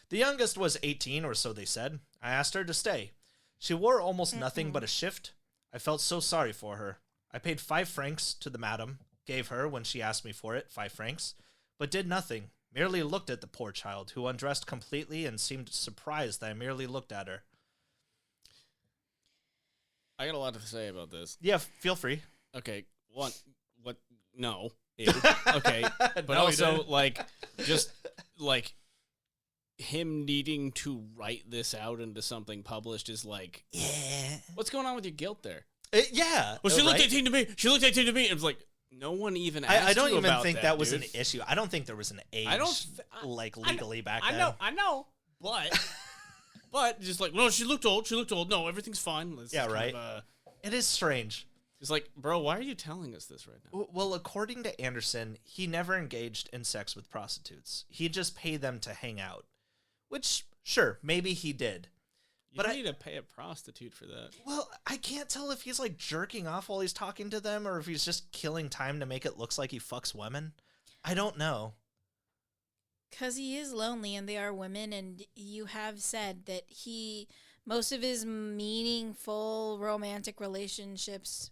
The youngest was 18, or so they said. I asked her to stay. She wore almost nothing but a shift. I felt so sorry for her. I paid 5 francs to the madam, gave her, when she asked me for it, 5 francs, but did nothing, merely looked at the poor child, who undressed completely and seemed surprised that I merely looked at her." I got a lot to say about this. Yeah, feel free. Okay, no. Ew. Okay, but No, also, just him needing to write this out into something published is like, Yeah. what's going on with your guilt there? Yeah. Well, she looked right? 18 to me. She looked 18 to me. It was like, no one even asked I don't you even about think that was dude. an issue. I don't think there was an age legally back then. I know, but just like, no, she looked old. No, everything's fine. It's Yeah, kind right. of, It is strange. it's like, bro, why are you telling us this right now? Well, according to Andersen, he never engaged in sex with prostitutes. He just paid them to hang out. Which, sure, maybe he did. You don't need to pay a prostitute for that. Well, I can't tell if he's like jerking off while he's talking to them or if he's just killing time to make it look like he fucks women. I don't know. Because he is lonely and they are women, and you have said that most of his meaningful romantic relationships,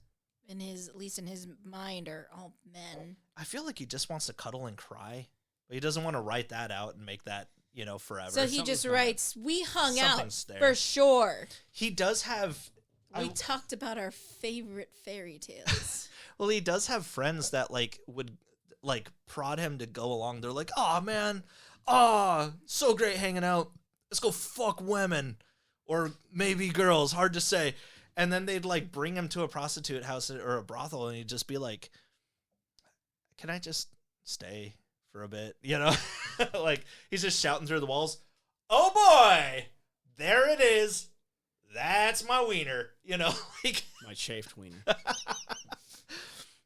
at least in his mind, are all men. I feel like he just wants to cuddle and cry, but he doesn't want to write that out and make that, forever. So he just writes, "We hung out Something's there. for sure. He does have... We talked about our favorite fairy tales." Well, he does have friends that would prod him to go along. They're like, "Oh man, so great hanging out. let's go fuck women. Or maybe girls, hard to say. And then they'd like bring him to a prostitute house or a brothel, and he'd just be like, can I just stay for a bit? You know, like he's just shouting through the walls. Oh boy, there it is. That's my wiener, you know, like My chafed wiener.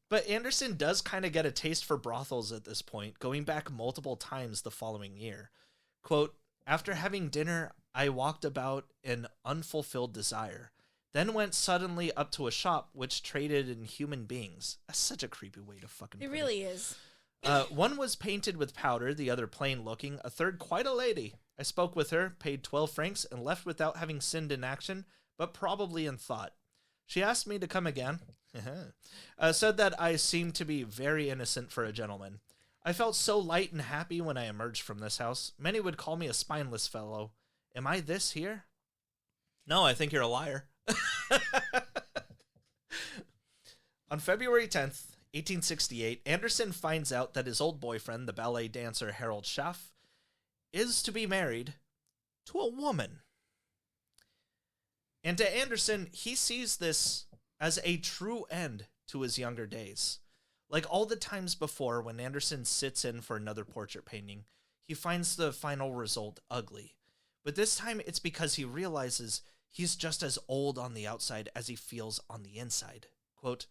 But Andersen does kind of get a taste for brothels at this point, going back multiple times the following year. Quote, after having dinner, I walked about in unfulfilled desire, then went suddenly up to a shop which traded in human beings. That's such a creepy way to fucking It put really is. One was painted with powder, the other plain looking, a third quite a lady. I spoke with her, paid 12 francs, and left without having sinned in action, but probably in thought. She asked me to come again. Said that I seemed to be very innocent for a gentleman. I felt so light and happy when I emerged from this house. Many would call me a spineless fellow. Am I this here? No, I think you're a liar. On February 10th, 1868, Andersen finds out that his old boyfriend, the ballet dancer Harold Schaff, is to be married to a woman. And to Andersen, he sees this as a true end to his younger days. Like all the times before, when Andersen sits in for another portrait painting, he finds the final result ugly. But this time it's because he realizes he's just as old on the outside as he feels on the inside. Quote,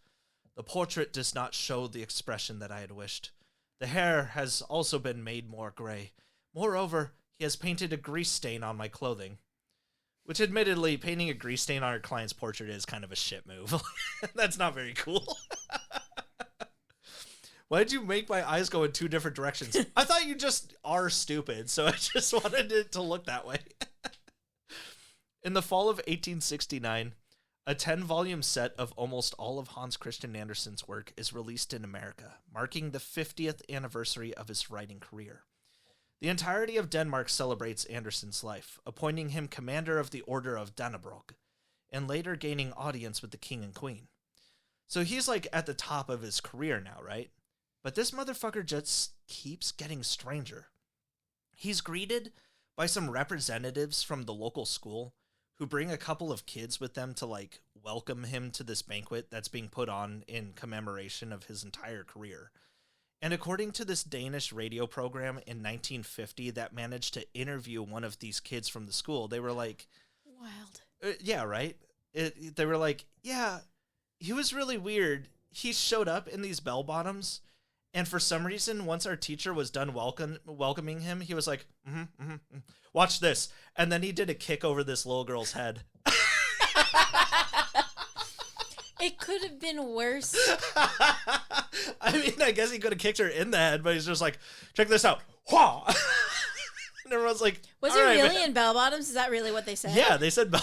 the portrait does not show the expression that I had wished. The hair has also been made more gray. Moreover, he has painted a grease stain on my clothing. Which, admittedly, painting a grease stain on our client's portrait is kind of a shit move. That's not very cool. Why did you make my eyes go in two different directions? I thought you just are stupid, so I just wanted it to look that way. In the fall of 1869, a 10-volume set of almost all of Hans Christian Andersen's work is released in America, marking the 50th anniversary of his writing career. The entirety of Denmark celebrates Andersen's life, appointing him commander of the Order of Dannebrog, and later gaining audience with the king and queen. So he's like at the top of his career now, right? But this motherfucker just keeps getting stranger. He's greeted by some representatives from the local school who bring a couple of kids with them to like welcome him to this banquet that's being put on in commemoration of his entire career. And according to this Danish radio program in 1950 that managed to interview one of these kids from the school, they were like... Wild. Yeah, right? They were like, yeah, he was really weird. He showed up in these bell-bottoms, and for some reason, once our teacher was done welcoming him, he was like, watch this. And then he did a kick over this little girl's head. It could have been worse. I mean, I guess he could have kicked her in the head, but he's just like, check this out. Wah! And everyone's like, Was he really in bell bottoms? Is that really what they said? Yeah, they said bell.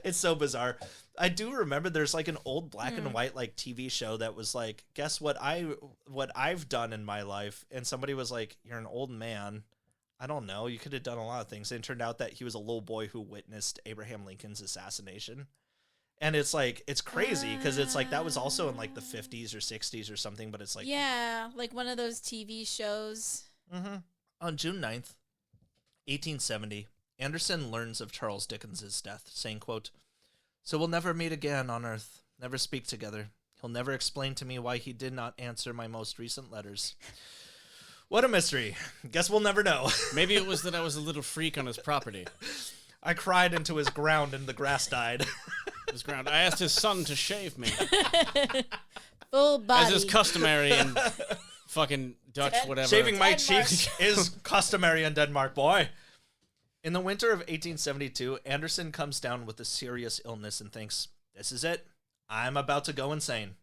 It's so bizarre. I do remember there's like an old black and white like TV show that was like, guess what I've done in my life? And somebody was like, you're an old man. I don't know. You could have done a lot of things. And it turned out that he was a little boy who witnessed Abraham Lincoln's assassination. And it's like, it's crazy because it's like that was also in like the 50s or 60s or something, but it's like... Yeah, like one of those TV shows. Mm-hmm. On June 9th, 1870, Andersen learns of Charles Dickens's death, saying, quote, so we'll never meet again on earth, never speak together. He'll never explain to me why he did not answer my most recent letters. What a mystery. Guess we'll never know. Maybe it was that I was a little freak on his property. I cried into his ground and the grass died. His ground. I asked his son to shave me. Full body. As is customary in fucking Dutch whatever. Shaving my cheeks is customary in Denmark, boy. In the winter of 1872, Andersen comes down with a serious illness and thinks, this is it. I'm about to go insane.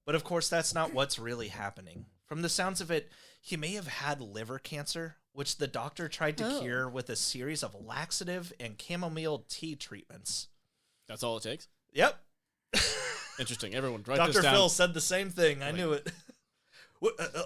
But of course, that's not what's really happening. From the sounds of it, he may have had liver cancer, which the doctor tried to cure with a series of laxative and chamomile tea treatments. That's all it takes? Yep. Interesting. Everyone, write Dr. this down. Phil said the same thing. I knew it.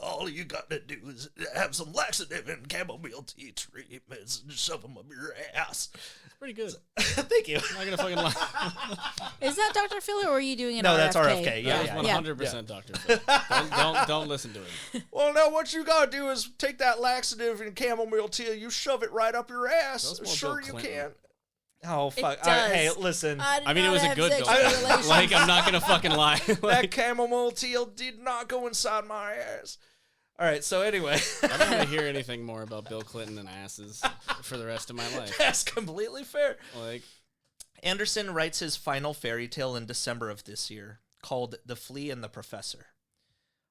All you got to do is have some laxative and chamomile tea treatments and shove them up your ass. It's pretty good. Thank you. I'm not gonna fucking lie. Is that Dr. Phil, or are you doing an No, RFK? that's RFK. Yeah, Yeah, it's yeah. 100% Dr. Phil. Don't listen to him. Well, now what you gotta do is take that laxative and chamomile tea, you shove it right up your ass. That's more Sure Bill you Clinton. can. Oh, fuck. It does. Hey, listen. I mean, it was a good Bill. Bill. Like, I'm not gonna fucking lie. That Like, chamomile tea did not go inside my ass. All right, so anyway. I don't want to hear anything more about Bill Clinton and asses for the rest of my life. That's completely fair. Like, Andersen writes his final fairy tale in December of this year, called The Flea and the Professor.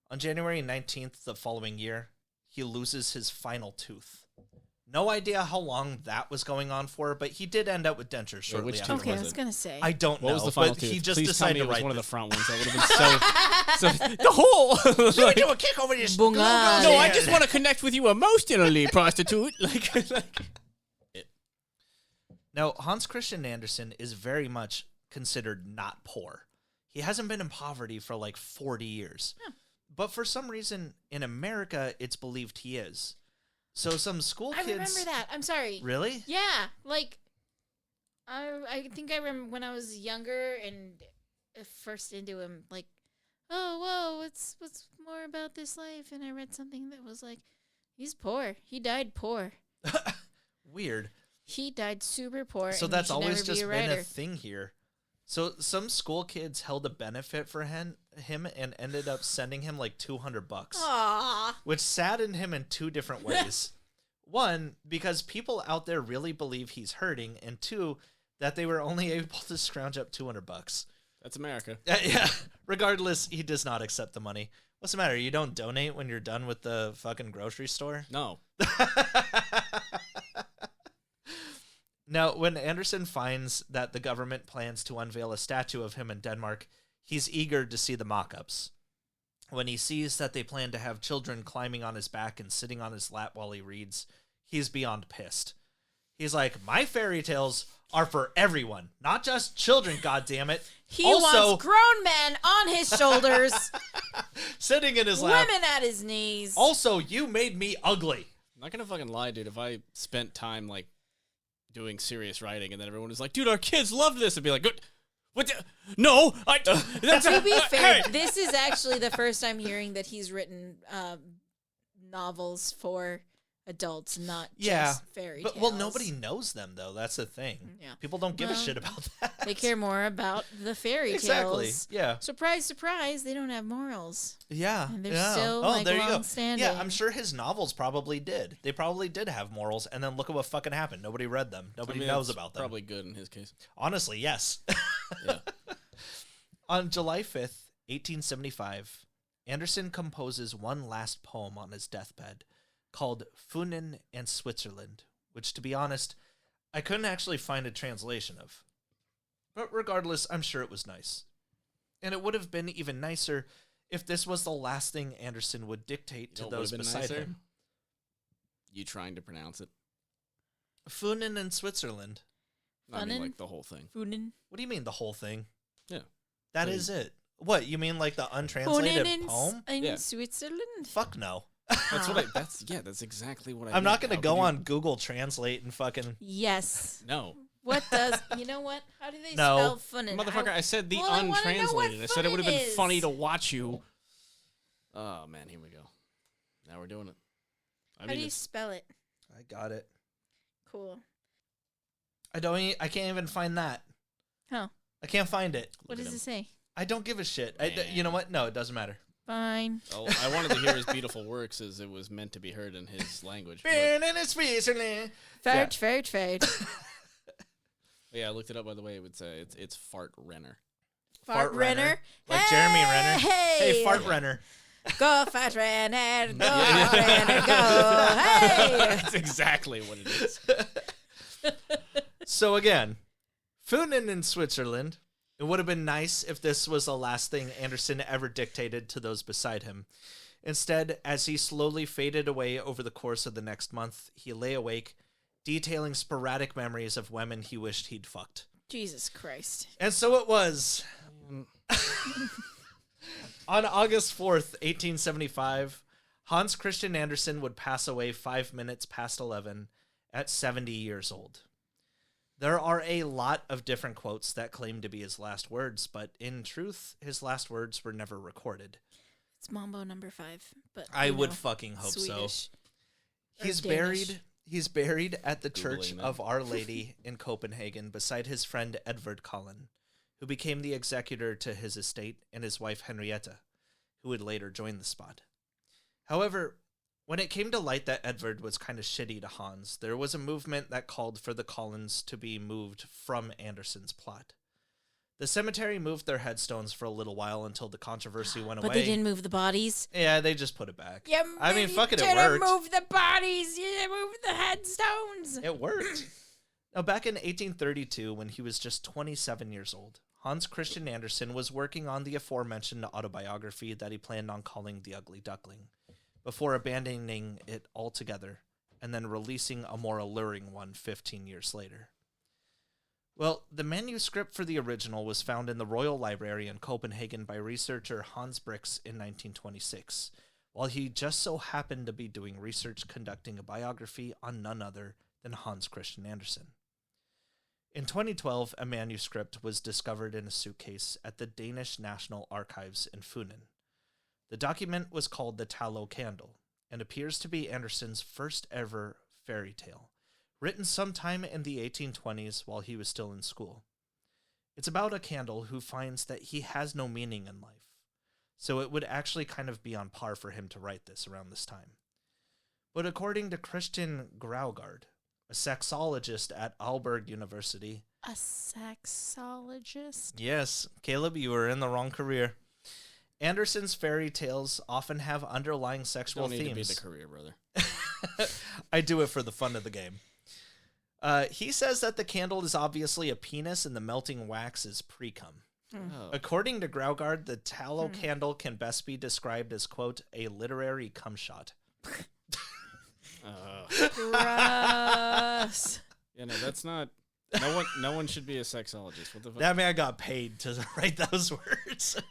On January 19th the following year, he loses his final tooth. No idea how long that was going on for, but he did end up with dentures shortly which after. tooth Okay, I was was it? gonna say. I don't what know, was the final but tooth? he just Please decided tell me to it was write one of the this. front ones. That would have been so the whole. Let me Like, do a kick over this. Bunga. no, I just want to connect with you emotionally, prostitute. Like Now, Hans Christian Andersen is very much considered not poor. He hasn't been in poverty for like 40 years. Huh. But for some reason, in America, it's believed he is. So some school I kids... remember that. I'm sorry. Really? Yeah, like I think I remember when I was younger and first into him, like, oh, whoa, what's more about this life? And I read something that was like, he's poor. He died poor. Weird. He died super poor. So and that's he should always never be just a been a writer. thing here. So some school kids held a benefit for him and ended up sending him like $200, Aww. which saddened him in two different ways. One, because people out there really believe he's hurting, and two, that they were only able to scrounge up $200. that's America. Yeah. Regardless, he does not accept the money. What's the matter? You don't donate when you're done with the fucking grocery store? No. Now, when Andersen finds that the government plans to unveil a statue of him in Denmark, he's eager to see the mock-ups. When he sees that they plan to have children climbing on his back and sitting on his lap while he reads, he's beyond pissed. He's like, my fairy tales are for everyone, not just children, goddammit. He Also, wants grown men on his shoulders, sitting in his lap. women at his knees. Also, you made me ugly. I'm not gonna fucking lie, dude. If I spent time like doing serious writing and then everyone was like, dude, our kids love this, I'd be like, good. What? No, that's To be fair, hey. this is actually the first time hearing that he's written novels for adults, not just fairy But tales. well, nobody knows them though. That's the thing. Yeah. People don't give a Well, shit about that. They care more about the fairy Exactly. tales. Yeah. Surprise, surprise, they don't have morals. Yeah. And they're yeah. still, oh, like, there you go. long-standing. Yeah, I'm sure his novels probably did. They probably did have morals, and then look at what fucking happened. Nobody read them. Nobody knows that's about them. Probably good in his case. Honestly, yes. Yeah. On July 5th, 1875, Andersen composes one last poem on his deathbed called Funen and Switzerland, which, to be honest, I couldn't actually find a translation of. But regardless, I'm sure it was nice. And it would have been even nicer if this was the last thing Andersen would dictate to You know what those would've been beside nicer? him. You trying to pronounce it? Funen and Switzerland. I mean, Funen? like the whole thing. Funen. What do you mean the whole thing? Yeah. That So is it. What, you mean like the untranslated Funen poem? in Yeah. Switzerland? Fuck no. That's what I. That's exactly what I. I'm not meant. going to How go could you- on Google Translate and fucking... Yes. No, What does, you know what? How do they No. spell Funen? motherfucker. I said the Well, I wanna know what untranslated. I said it would have fun been it funny is. to watch you. Oh man, here we go. Now we're doing it. I How do mean, you it's, spell it? I got it. Cool. I can't even find that. Huh. I can't find it. What Look at does him. it say? I don't give a shit. You know what? No, it doesn't matter. Fine. oh, I wanted to hear his beautiful works as it was meant to be heard in his language. But, Switzerland. Fart, fart, fart. yeah, I looked it up. By the way, it would say it's fart renner. Fart Renner. Like Jeremy Renner. Hey, Hey, Fart Renner. Go, Fart Renner. Go, Yeah. Fart Renner. Go. Hey. That's exactly what it is. So again, Funen in Switzerland. It would have been nice if this was the last thing Andersen ever dictated to those beside him. Instead, as he slowly faded away over the course of the next month, he lay awake, detailing sporadic memories of women he wished he'd fucked. Jesus Christ. And so it was. On August 4th, 1875, Hans Christian Andersen would pass away 5 minutes past 11 at 70 years old. There are a lot of different quotes that claim to be his last words, but in truth, his last words were never recorded. It's Mambo number 5, but I would fucking hope Swedish. so. He's buried at the Church of Our Lady in Copenhagen beside his friend Edvard Collin, who became the executor to his estate, and his wife Henrietta, who would later join the spot. However, when it came to light that Edvard was kind of shitty to Hans, there was a movement that called for the Collins to be moved from Andersen's plot. The cemetery moved their headstones for a little while until the controversy went away. But they didn't move the bodies? Yeah, they just put it back. Yeah, I mean, fuck it, it didn't worked. move the bodies. You didn't move the headstones. It worked. Now, back in 1832, when he was just 27 years old, Hans Christian Andersen was working on the aforementioned autobiography that he planned on calling The Ugly Duckling, before abandoning it altogether and then releasing a more alluring one 15 years later. Well, the manuscript for the original was found in the Royal Library in Copenhagen by researcher Hans Brix in 1926, while he just so happened to be doing research conducting a biography on none other than Hans Christian Andersen. In 2012, a manuscript was discovered in a suitcase at the Danish National Archives in Funen. The document was called The Tallow Candle and appears to be Andersen's first ever fairy tale, written sometime in the 1820s while he was still in school. It's about a candle who finds that he has no meaning in life, so it would actually kind of be on par for him to write this around this time. But according to Christian Graugard, a sexologist at Aalborg University... A sexologist? Yes, Caleb, you were in the wrong career. Andersen's fairy tales often have underlying sexual themes. Don't need to be the career, brother. I do it for the fun of the game. He says that the candle is obviously a penis and the melting wax is pre-cum. Oh. According to Graugard, the tallow candle can best be described as, quote, a literary cum shot. Gross. Yeah, no, that's not... No one should be a sexologist. What the fuck? That man got paid to write those words.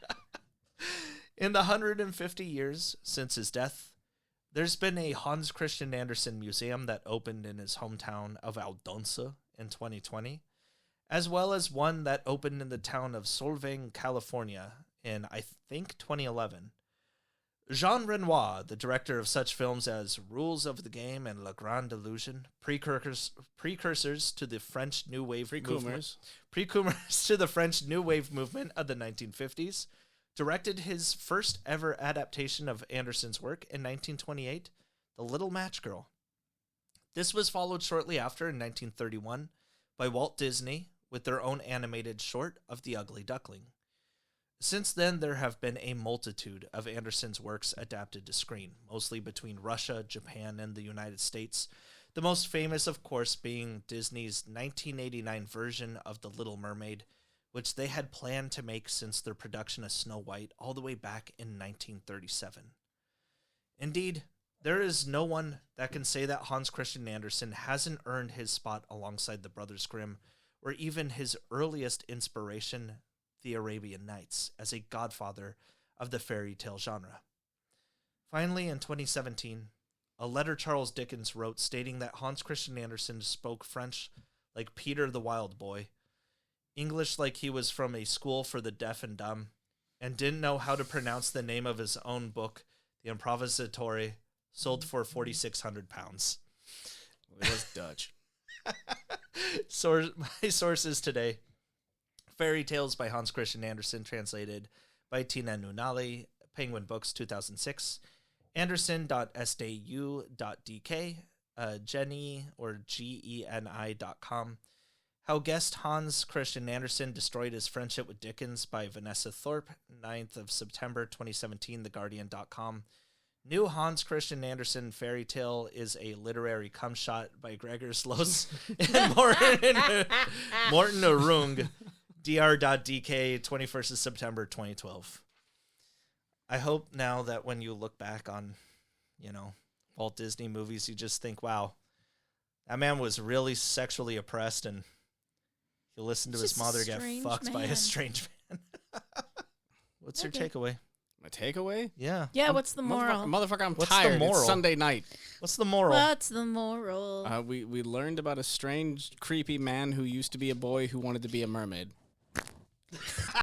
In the 150 years since his death, there's been a Hans Christian Andersen museum that opened in his hometown of Odense in 2020, as well as one that opened in the town of Solvang, California in, I think, 2011. Jean Renoir, the director of such films as Rules of the Game and La Grande Illusion, precursors to the French New Wave movement, precursors to the French New Wave movement of the 1950s, directed his first ever adaptation of Andersen's work in 1928, The Little Match Girl. This was followed shortly after in 1931 by Walt Disney with their own animated short of The Ugly Duckling. Since then, there have been a multitude of Andersen's works adapted to screen, mostly between Russia, Japan, and the United States, the most famous, of course, being Disney's 1989 version of The Little Mermaid, which they had planned to make since their production of Snow White all the way back in 1937. Indeed, there is no one that can say that Hans Christian Andersen hasn't earned his spot alongside the Brothers Grimm, or even his earliest inspiration, The Arabian Nights, as a godfather of the fairy tale genre. Finally, in 2017, a letter Charles Dickens wrote stating that Hans Christian Andersen spoke French like Peter the Wild Boy, English like he was from a school for the deaf and dumb, and didn't know how to pronounce the name of his own book, The Improvisatore, sold for £4,600. It was Dutch. My sources today: Fairy Tales by Hans Christian Andersen, translated by Tina Nunali, Penguin Books, 2006, Andersen.sdu.dk, Jenny, or GENI.com, How Guest Hans Christian Andersen Destroyed His Friendship with Dickens by Vanessa Thorpe, 9th of September, 2017, TheGuardian.com, New Hans Christian Andersen Fairy Tale is a Literary Cum Shot by Gregor Sloos and Morten Arung, dr.dk, 21st of September, 2012. I hope now that when you look back on, Walt Disney movies, you just think, wow, that man was really sexually oppressed, and he listened to his mother get fucked by a strange man. What's your Okay. takeaway? My takeaway? Yeah. Yeah, what's the moral? Motherfucker, I'm What's the tired. moral? It's Sunday night. What's the moral? What's the moral? We learned about a strange, creepy man who used to be a boy who wanted to be a mermaid.